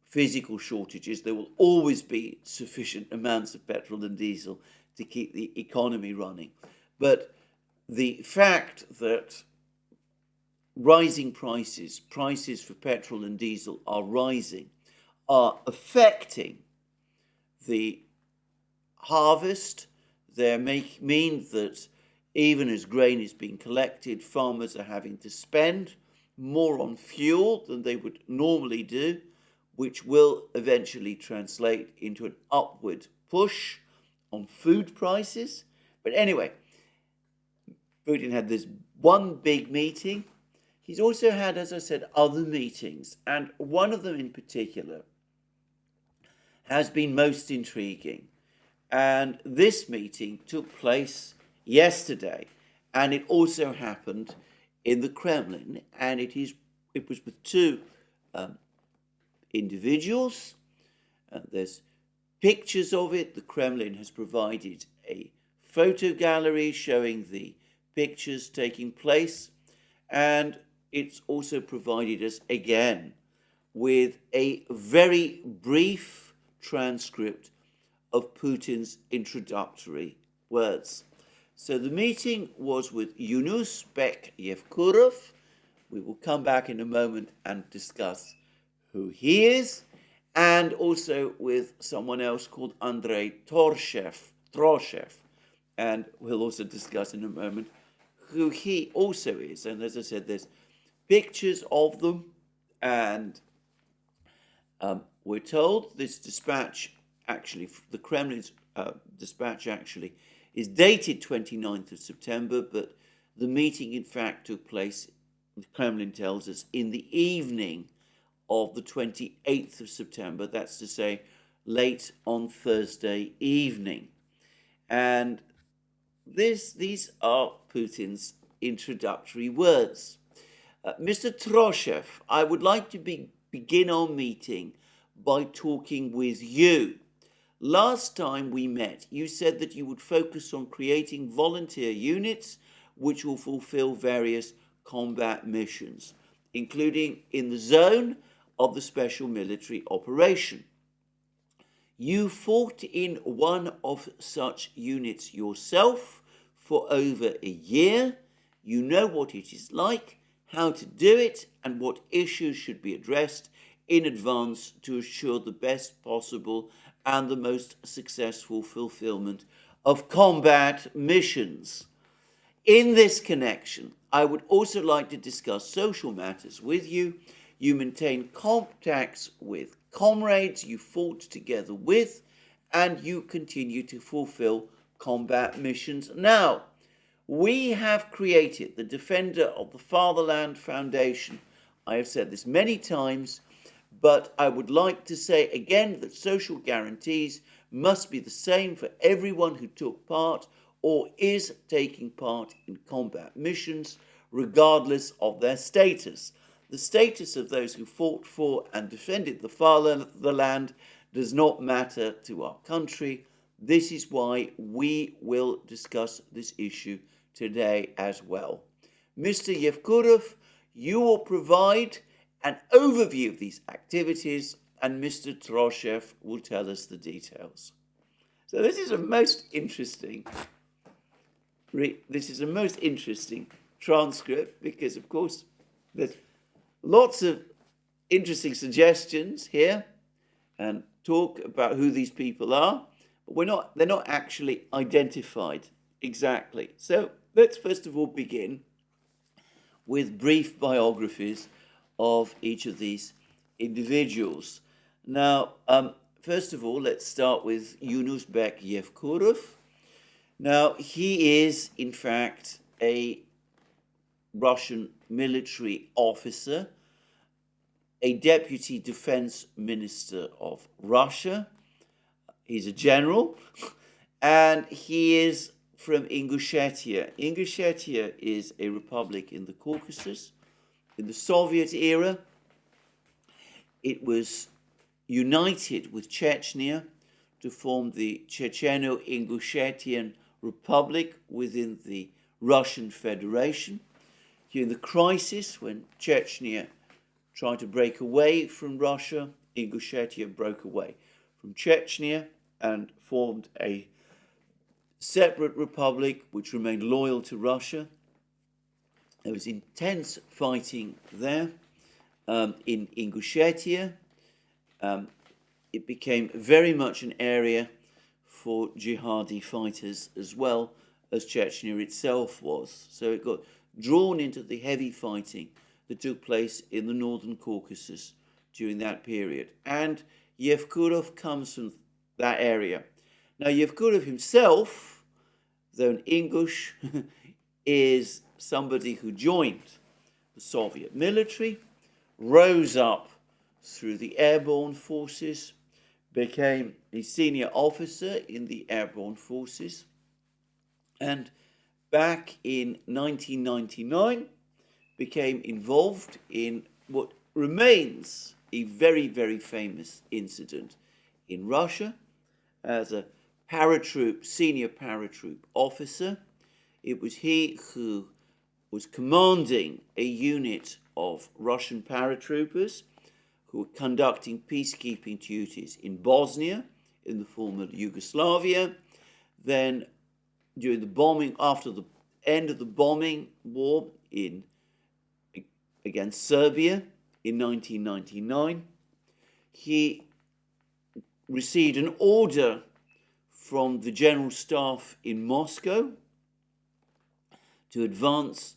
physical shortages. There will always be sufficient amounts of petrol and diesel to keep the economy running. But the fact that rising prices for petrol and diesel are rising, are affecting the harvest. They mean that even as grain is being collected, farmers are having to spend more on fuel than they would normally do, which will eventually translate into an upward push on food prices. But anyway, Putin had this one big meeting. He's also had, as I said, other meetings, and one of them in particular has been most intriguing. And this meeting took place yesterday, and it also happened in the Kremlin, and it was with two individuals. There's pictures of it. The Kremlin has provided a photo gallery showing the pictures taking place, and it's also provided us again with a very brief transcript of Putin's introductory words. So the meeting was with Yunus Bek Yevkurov. We will come back in a moment and discuss who he is, and also with someone else called Andrei Troshev, and we'll also discuss in a moment who he also is. And as I said, there's pictures of them, and we're told this dispatch, actually, the Kremlin's dispatch actually is dated 29th of September, but the meeting in fact took place, the Kremlin tells us, in the evening of the 28th of September, that's to say late on Thursday evening. And these are Putin's introductory words. Mr. Troshev, I would like to begin our meeting by talking with you. Last time we met, you said that you would focus on creating volunteer units which will fulfill various combat missions, including in the zone of the special military operation. You fought in one of such units yourself for over a year. You know what it is like, how to do it, and what issues should be addressed in advance to assure the best possible and the most successful fulfillment of combat missions. In this connection, I would also like to discuss social matters with you. You maintain contacts with comrades you fought together with, and you continue to fulfill combat missions. Now, we have created the Defender of the Fatherland Foundation. I have said this many times, But I would like to say again that social guarantees must be the same for everyone who took part or is taking part in combat missions, regardless of their status. The status of those who fought for and defended the land does not matter to our country. This is why we will discuss this issue today as well. Mr. Yevkurov, you will provide an overview of these activities, and Mr. Troshev will tell us the details. So this is a most interesting transcript because, of course, there's lots of interesting suggestions here and talk about who these people are, but they're not actually identified exactly. So let's first of all begin with brief biographies of each of these individuals. Now, first of all, let's start with Yunusbek Yevkurov. Now, he is, in fact, a Russian military officer, a deputy defense minister of Russia. He's a general, and he is from Ingushetia. Ingushetia is a republic in the Caucasus. In the Soviet era, it was united with Chechnya to form the Checheno-Ingushetian Republic within the Russian Federation. During the crisis, when Chechnya tried to break away from Russia, Ingushetia broke away from Chechnya and formed a separate republic which remained loyal to Russia. There was intense fighting there in Ingushetia. It became very much an area for jihadi fighters as well as Chechnya itself was. So it got drawn into the heavy fighting that took place in the northern Caucasus during that period. And Yevkurov comes from that area. Now, Yevkurov himself, though an Ingush, is somebody who joined the Soviet military, rose up through the airborne forces, became a senior officer in the airborne forces, and back in 1999 became involved in what remains a very, very famous incident in Russia as a senior paratroop officer. It was he who was commanding a unit of Russian paratroopers who were conducting peacekeeping duties in Bosnia, in the former Yugoslavia. Then, during the bombing, after the end of the bombing war against Serbia in 1999, he received an order from the General Staff in Moscow to advance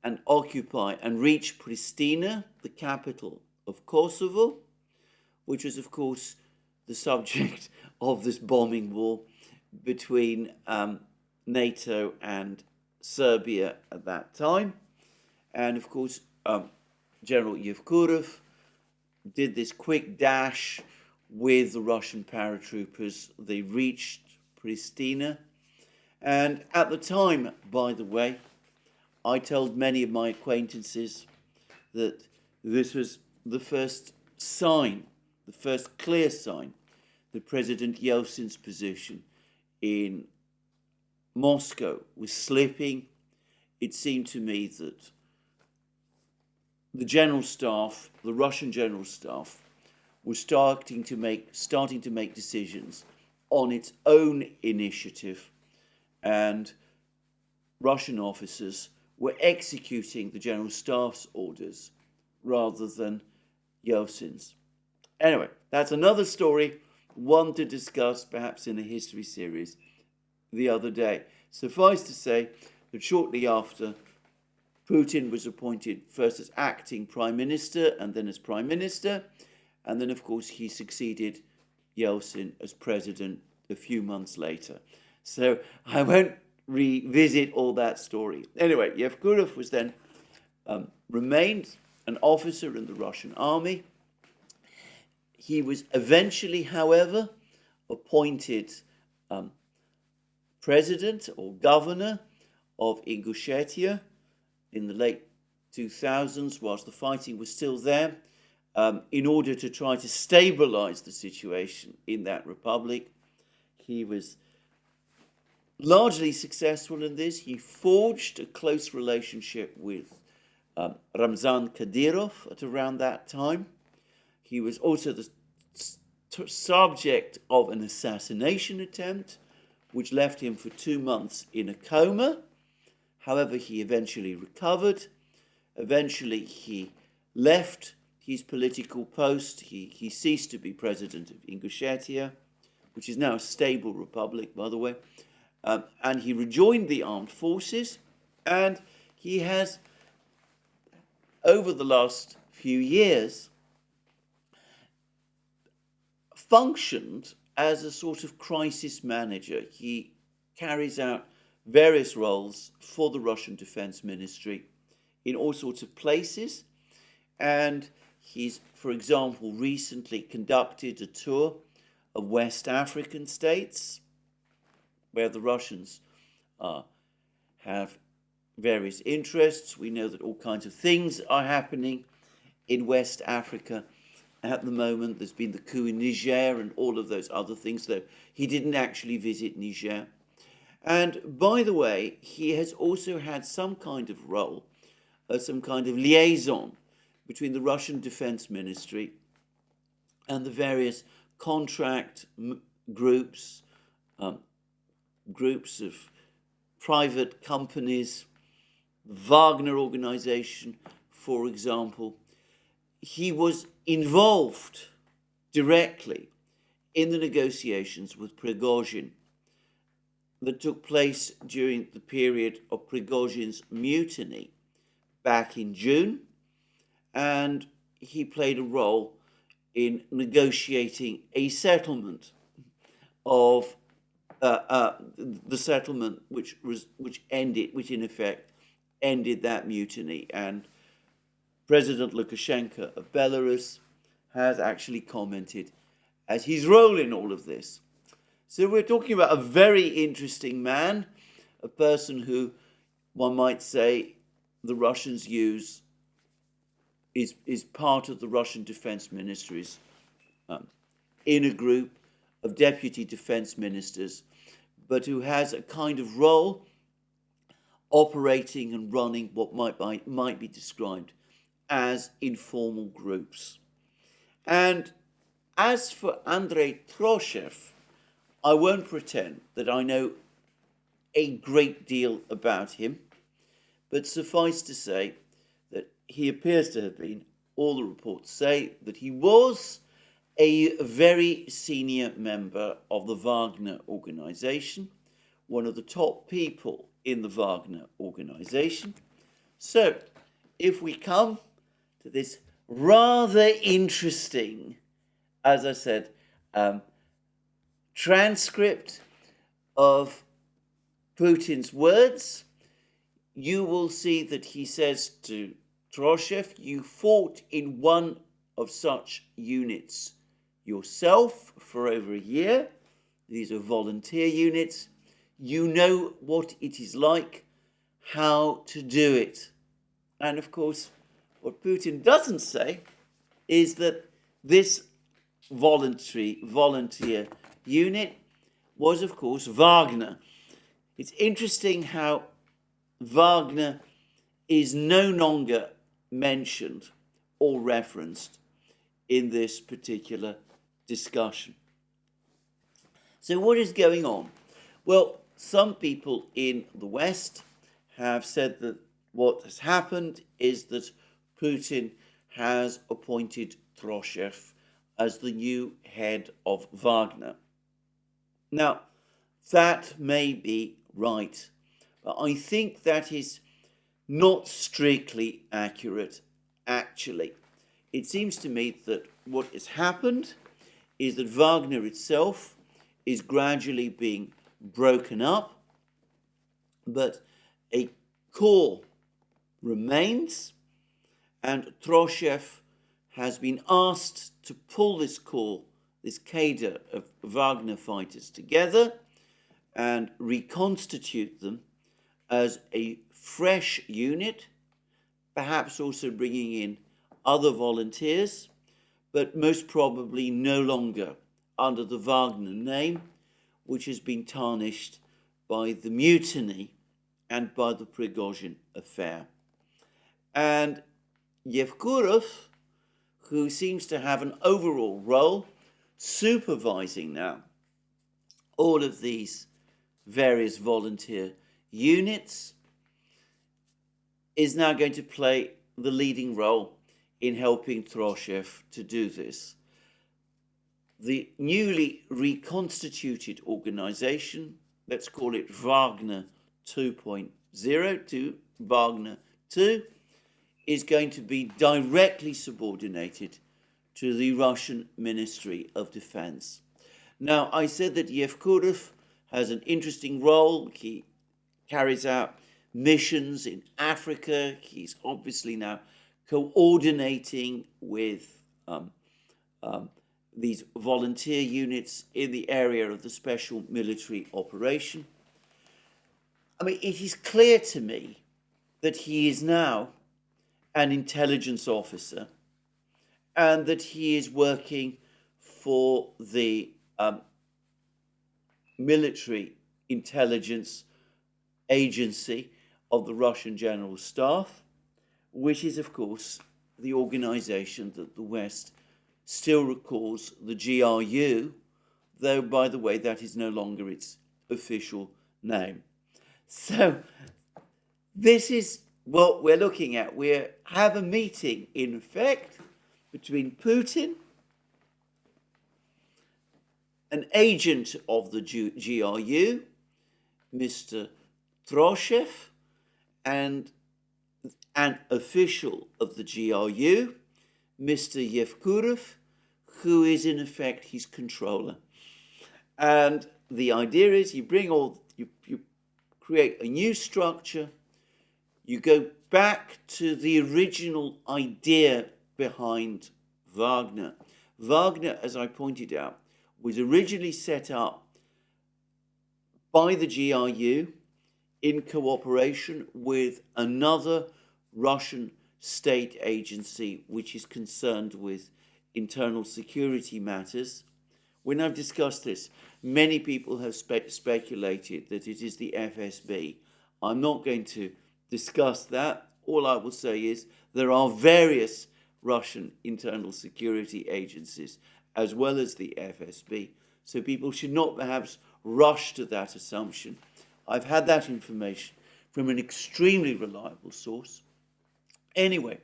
and occupy and reach Pristina, the capital of Kosovo, which was, of course, the subject of this bombing war between NATO and Serbia at that time. And, of course, General Yevkurov did this quick dash with the Russian paratroopers. They reached Pristina. And at the time, by the way, I told many of my acquaintances that this was the first sign, the first clear sign that President Yeltsin's position in Moscow was slipping. It seemed to me that the General Staff, the Russian General Staff, was starting to make decisions on its own initiative, and Russian officers were executing the General Staff's orders rather than Yeltsin's. Anyway, that's another story, one to discuss perhaps in a history series the other day. Suffice to say that shortly after, Putin was appointed first as acting prime minister and then as prime minister, and then, of course, he succeeded Yeltsin as president a few months later. So I won't revisit all that story. Anyway, Yevkurov was then remained an officer in the Russian army. He was eventually, however, appointed president or governor of Ingushetia in the late 2000s, whilst the fighting was still there, in order to try to stabilize the situation in that republic. He was largely successful in this. He forged a close relationship with Ramzan Kadyrov at around that time. He was also the subject of an assassination attempt, which left him for 2 months in a coma. However, he eventually recovered. Eventually, he left his political post. He ceased to be president of Ingushetia, which is now a stable republic, by the way. And he rejoined the armed forces. And he has, over the last few years, functioned as a sort of crisis manager. He carries out various roles for the Russian Defense Ministry in all sorts of places. And he's, for example, recently conducted a tour of West African states where the Russians have various interests. We know that all kinds of things are happening in West Africa at the moment. There's been the coup in Niger and all of those other things, though he didn't actually visit Niger. And by the way, he has also had some kind of role, some kind of liaison between the Russian Defense Ministry and the various contract groups, groups of private companies, Wagner organization, for example. He was involved directly in the negotiations with Prigozhin that took place during the period of Prigozhin's mutiny back in June, and he played a role in negotiating a settlement of the settlement which in effect ended that mutiny. And President Lukashenko of Belarus has actually commented as his role in all of this. So we're talking about a very interesting man, a person who, one might say, the Russians use is part of the Russian Defense Ministry's inner group of deputy defense ministers, but who has a kind of role operating and running what might be described as informal groups. And as for Andrei Troshev, I won't pretend that I know a great deal about him, but suffice to say that he appears to have been, all the reports say, that he was a very senior member of the Wagner organization, one of the top people in the Wagner organization. So, if we come to this rather interesting, as I said, transcript of Putin's words, you will see that he says to Troshev, "You fought in one of such units yourself for over a year. These are volunteer units. You know what it is like, how to do it." And of course, what Putin doesn't say is that this volunteer unit was, of course, Wagner. It's interesting how Wagner is no longer mentioned or referenced in this particular discussion. So what is going on? Well, some people in the West have said that what has happened is that Putin has appointed Troshev as the new head of Wagner. Now, that may be right, but I think that is not strictly accurate, actually. It seems to me that what has happened is that Wagner itself is gradually being broken up, but a core remains, and Troshev has been asked to pull this corps, this cadre of Wagner fighters together and reconstitute them as a fresh unit, perhaps also bringing in other volunteers, but most probably no longer under the Wagner name, which has been tarnished by the mutiny and by the Prigozhin affair. And Yevkurov, who seems to have an overall role, supervising now all of these various volunteer units, is now going to play the leading role in helping Troshev to do this. The newly reconstituted organization, let's call it Wagner 2.0 to Wagner 2, is going to be directly subordinated to the Russian Ministry of Defense. Now, I said that Yevkurov has an interesting role. He carries out missions in Africa. He's obviously now coordinating with these volunteer units in the area of the special military operation. I mean, it is clear to me that he is now an intelligence officer and that he is working for the military intelligence agency of the Russian General Staff, which is, of course, the organization that the West still recalls the GRU, though, by the way, that is no longer its official name. So this is what we're looking at. We have a meeting, in effect, between Putin, an agent of the GRU, Mr. Troshev, and an official of the GRU, Mr. Yevkurov, who is in effect his controller. And the idea is you create a new structure, you go back to the original idea behind Wagner. Wagner, as I pointed out, was originally set up by the GRU in cooperation with another Russian state agency which is concerned with internal security matters. When I've discussed this, many people have speculated that it is the FSB. I'm not going to discuss that. All I will say is there are various Russian internal security agencies as well as the FSB, so people should not perhaps rush to that assumption. I've had that information from an extremely reliable source. Anyway,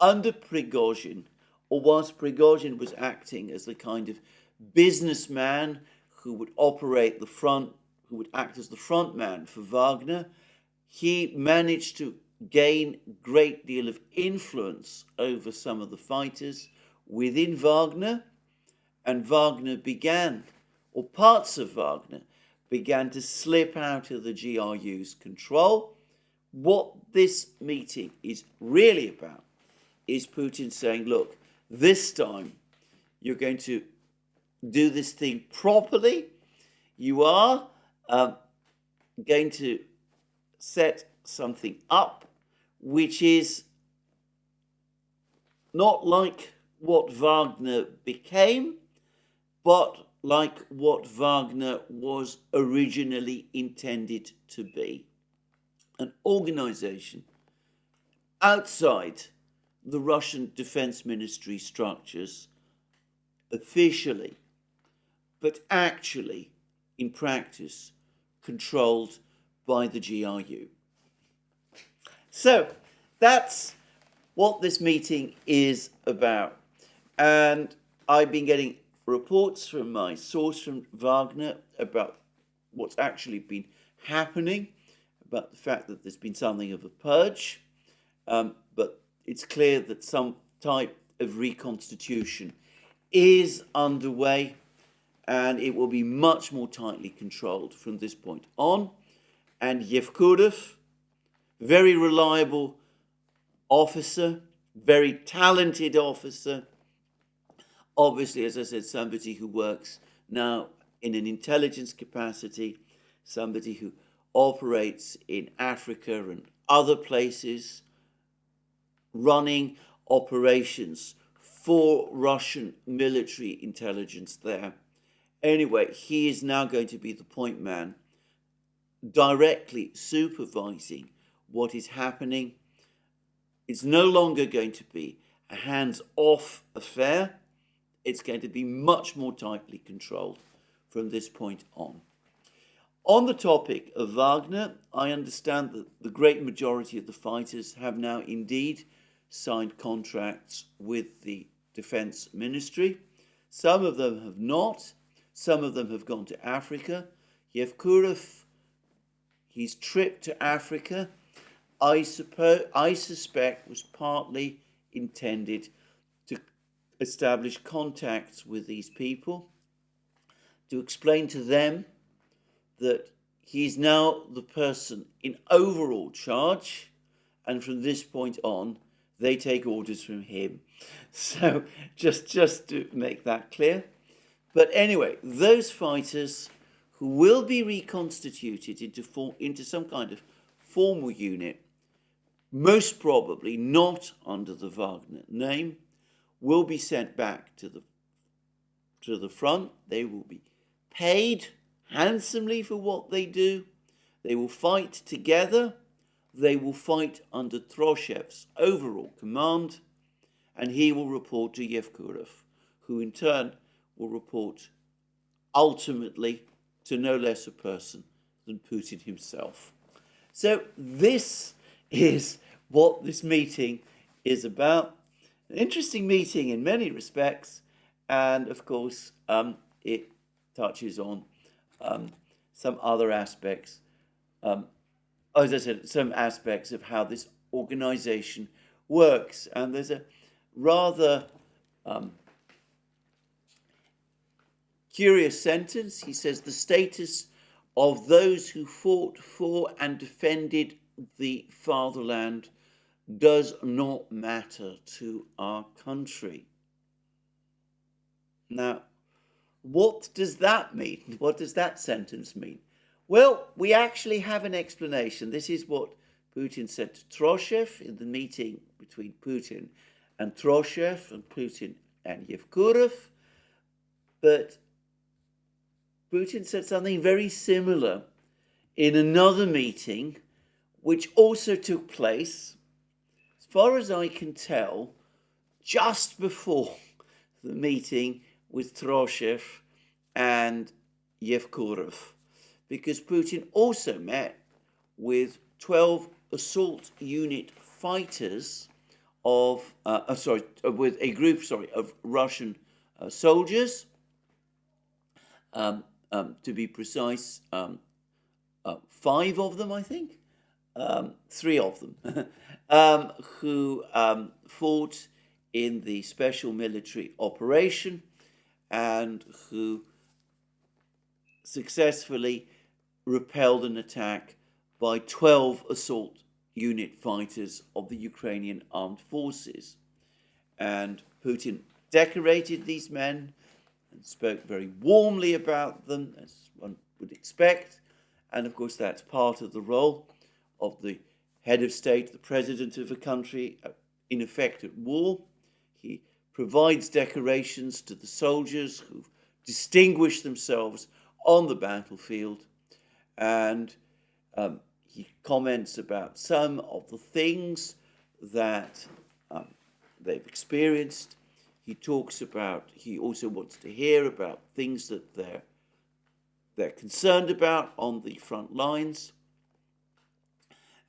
under Prigozhin, or whilst Prigozhin was acting as the kind of businessman who would operate the front, who would act as the front man for Wagner, he managed to gain a great deal of influence over some of the fighters within Wagner, and Wagner began, or parts of Wagner, began to slip out of the GRU's control. What this meeting is really about is Putin saying, look, this time you're going to do this thing properly. You are going to set something up which is not like what Wagner became, but like what Wagner was originally intended to be. An organization outside the Russian Defense Ministry structures officially, but actually, in practice, controlled by the GRU. So that's what this meeting is about. And I've been getting reports from my source from Wagner about what's actually been happening, about the fact that there's been something of a purge, but it's clear that some type of reconstitution is underway, and it will be much more tightly controlled from this point on. And Yevkurov, very reliable officer, very talented officer, Obviously, as I said, somebody who works now in an intelligence capacity, somebody who operates in Africa and other places, running operations for Russian military intelligence there. Anyway, he is now going to be the point man, directly supervising what is happening. It's no longer going to be a hands-off affair. It's going to be much more tightly controlled from this point on. On the topic of Wagner, I understand that the great majority of the fighters have now indeed signed contracts with the Defense Ministry. Some of them have not. Some of them have gone to Africa. Yevkurov, his trip to Africa, I suspect was partly intended to establish contacts with these people, to explain to them that he's now the person in overall charge, and from this point on, they take orders from him. So just to make that clear. But anyway, those fighters who will be reconstituted into some kind of formal unit, most probably not under the Wagner name, will be sent back to the front. They will be paid handsomely for what they do. They will fight together. They will fight under Troshev's overall command, and he will report to Yevkurov, who in turn will report ultimately to no less a person than Putin himself. So this is what this meeting is about. An interesting meeting in many respects, and of course it touches on some other aspects, as I said, some aspects of how this organization works. And there's a rather curious sentence. He says, the status of those who fought for and defended the fatherland does not matter to our country. Now, what does that mean? What does that sentence mean? Well, we actually have an explanation. This is what Putin said to Troshev in the meeting between Putin and Troshev and Putin and Yevkurov. But Putin said something very similar in another meeting, which also took place, as far as I can tell, just before the meeting with Troshev and Yevkurov, because Putin also met with 12 assault unit fighters with a group of Russian soldiers, to be precise, 5 of them, I think, 3 of them, who fought in the special military operation and who successfully repelled an attack by 12 assault unit fighters of the Ukrainian armed forces. And Putin decorated these men and spoke very warmly about them, as one would expect. And of course, that's part of the role of the head of state, the president of a country, in effect at war. He provides decorations to the soldiers who've distinguished themselves on the battlefield, and he comments about some of the things that they've experienced. He also wants to hear about things that they're concerned about on the front lines.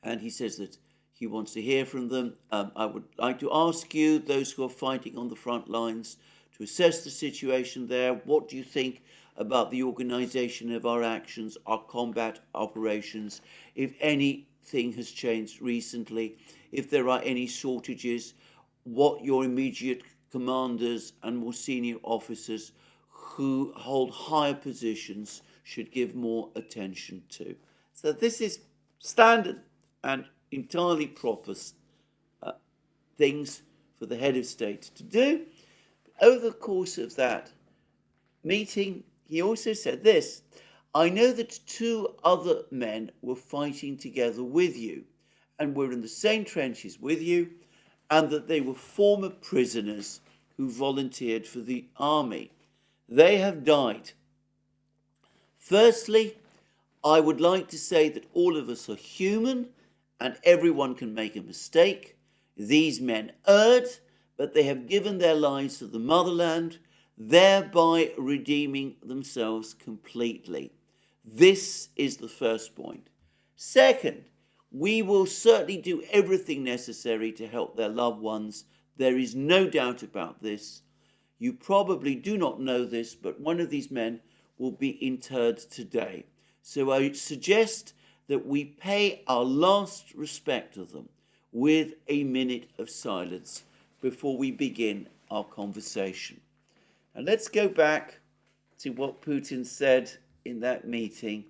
And he says that he wants to hear from them. I would like to ask you, those who are fighting on the front lines, to assess the situation there. What do you think about the organization of our actions, our combat operations, if anything has changed recently, if there are any shortages, what your immediate commanders and more senior officers who hold higher positions should give more attention to. So this is standard and entirely proper things for the head of state to do. over the course of that meeting, he also said this: I know that 2 other men were fighting together with you and were in the same trenches with you, and that they were former prisoners who volunteered for the army. They have died. Firstly, I would like to say that all of us are human and everyone can make a mistake. These men erred, but they have given their lives to the motherland, thereby redeeming themselves completely. This is the first point. Second, we will certainly do everything necessary to help their loved ones. There is no doubt about this. You probably do not know this, but one of these men will be interred today. So I suggest that we pay our last respect to them with a minute of silence before we begin our conversation. And let's go back to what Putin said in that meeting,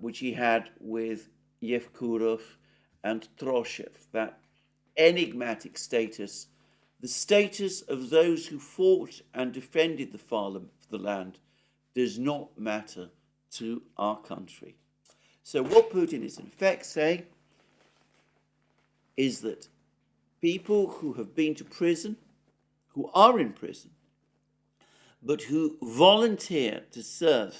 which he had with Mercouris and Troshev, that enigmatic status, the status of those who fought and defended the fatherland does not matter to our country. So what Putin is in effect saying is that people who have been to prison, who are in prison, but who volunteer to serve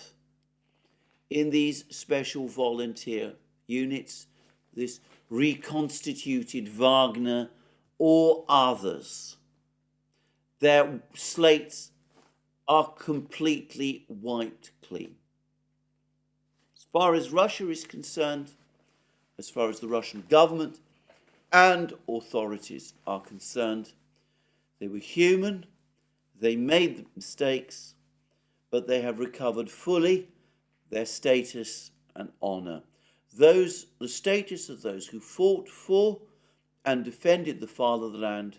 in these special volunteer units, this reconstituted Wagner or others, their slates are completely wiped clean. As far as Russia is concerned, as far as the Russian government and authorities are concerned, they were human, they made mistakes, but they have recovered fully their status and honor. The status of those who fought for and defended the fatherland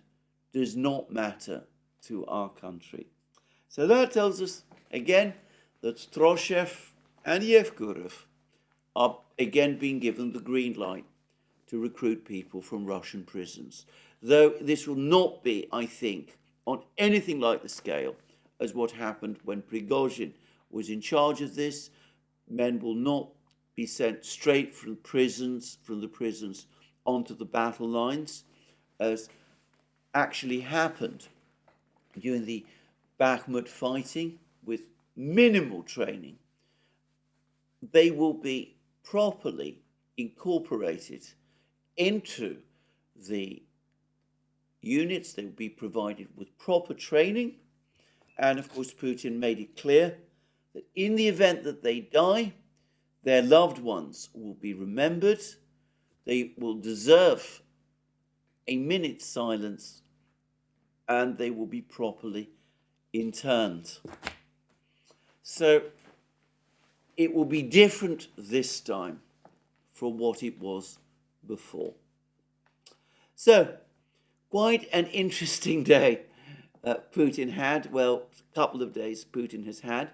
does not matter to our country. So that tells us, again, that Troshev and Mercouris are again being given the green light to recruit people from Russian prisons. Though this will not be, I think, on anything like the scale as what happened when Prigozhin was in charge of this. Men will not be sent straight from the prisons onto the battle lines, as actually happened during the Bakhmut fighting with minimal training. They will be properly incorporated into the units. They will be provided with proper training. And of course, Putin made it clear that in the event that they die, their loved ones will be remembered. They will deserve a minute's silence, and they will be properly interned. So it will be different this time from what it was before. So quite an interesting day Putin had. Well, a couple of days Putin has had.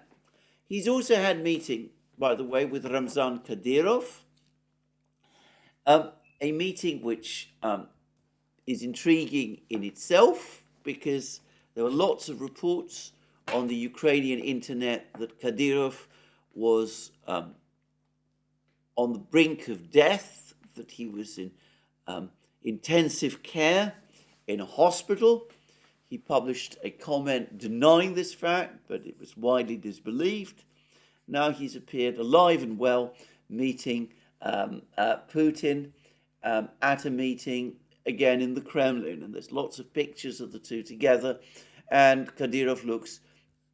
He's also had a meeting, by the way, with Ramzan Kadyrov, a meeting which is intriguing in itself, because there were lots of reports on the Ukrainian internet that Kadyrov was on the brink of death, that he was in intensive care in a hospital. He published a comment denying this fact, but it was widely disbelieved. Now he's appeared alive and well, meeting Putin at a meeting again in the Kremlin, and there's lots of pictures of the two together, and Kadyrov looks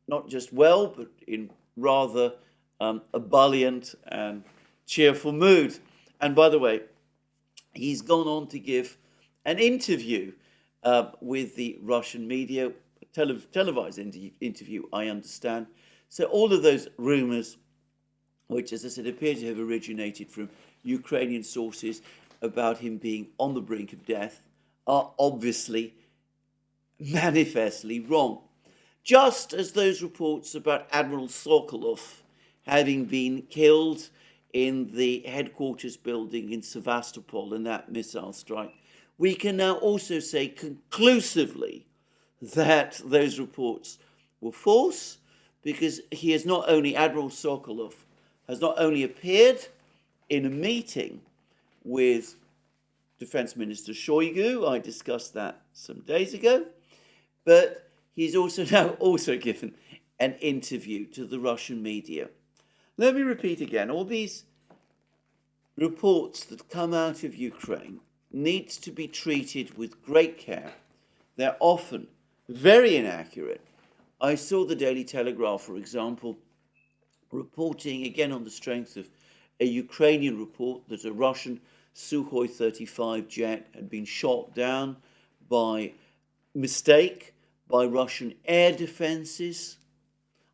not just well, but in rather ebullient and cheerful mood. And by the way, he's gone on to give an interview with the Russian media, televised interview, I understand. So all of those rumours, which, as I said, appear to have originated from Ukrainian sources about him being on the brink of death, are obviously manifestly wrong. Just as those reports about Admiral Sokolov having been killed in the headquarters building in Sevastopol in that missile strike, we can now also say conclusively that those reports were false, because he has not only, Admiral Sokolov has not only appeared in a meeting with Defense Minister Shoigu, I discussed that some days ago, but he's also now also given an interview to the Russian media. Let me repeat again, all these reports that come out of Ukraine need to be treated with great care. They're often very inaccurate. I saw the Daily Telegraph, for example, reporting, again on the strength of a Ukrainian report, that a Russian Sukhoi 35 jet had been shot down by mistake by Russian air defenses.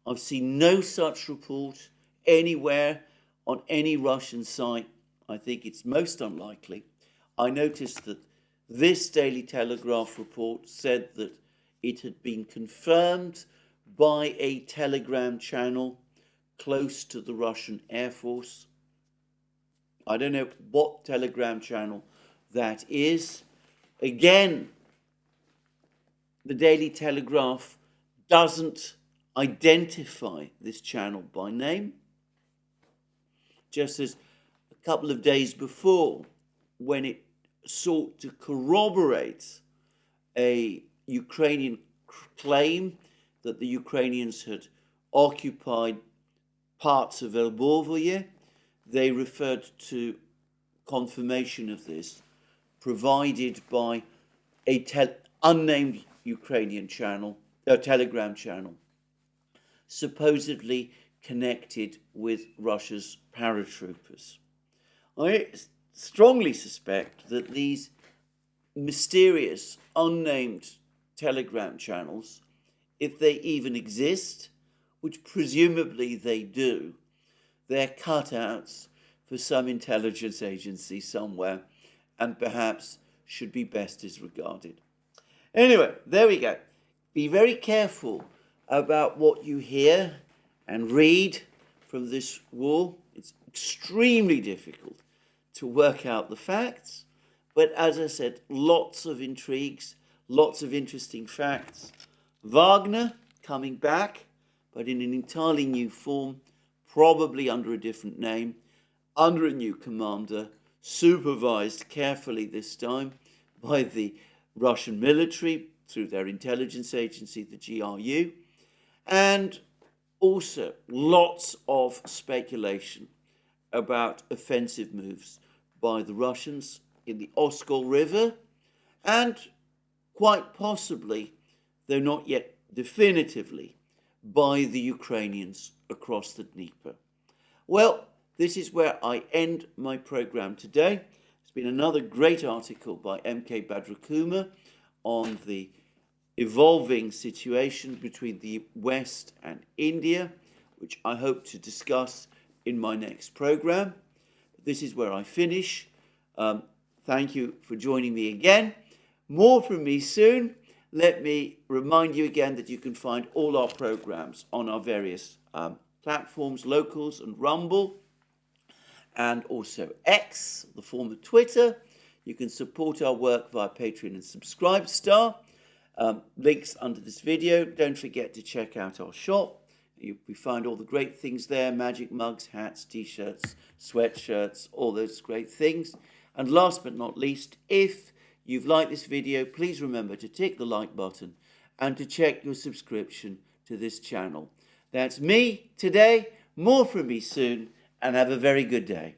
I've seen no such report anywhere on any Russian site. I think it's most unlikely. I noticed that this Daily Telegraph report said that it had been confirmed by a Telegram channel close to the Russian Air Force. I don't know what Telegram channel that is. Again, the Daily Telegraph doesn't identify this channel by name, just as a couple of days before, when it sought to corroborate a Ukrainian claim that the Ukrainians had occupied parts of Elbovoye, they referred to confirmation of this provided by a unnamed Ukrainian channel, a Telegram channel, supposedly connected with Russia's paratroopers. I strongly suspect that these mysterious, unnamed Telegram channels, if they even exist, which presumably they do, they're cutouts for some intelligence agency somewhere, and perhaps should be best disregarded. Anyway, there we go. Be very careful about what you hear and read from this war. It's extremely difficult to work out the facts, but as I said, lots of intrigues, lots of interesting facts. Wagner coming back, but in an entirely new form, probably under a different name, under a new commander, supervised carefully this time by the Russian military through their intelligence agency, the GRU, and also lots of speculation about offensive moves by the Russians in the Oskol River, and quite possibly, though not yet definitively, by the Ukrainians across the Dnieper. Well, this is where I end my program today. It's been another great article by M.K. Badrakuma on the evolving situation between the West and India, which I hope to discuss in my next program. This is where I finish. Thank you for joining me again. More from me soon. Let me remind you again that you can find all our programs on our various platforms, Locals and Rumble, and also X, the former Twitter. You can support our work via Patreon and Subscribestar. Links under this video. Don't forget to check out our shop. We find all the great things there: magic mugs, hats, t-shirts, sweatshirts, all those great things. And last but not least, if you've liked this video, please remember to tick the like button and to check your subscription to this channel. That's me today. More from me soon, and have a very good day.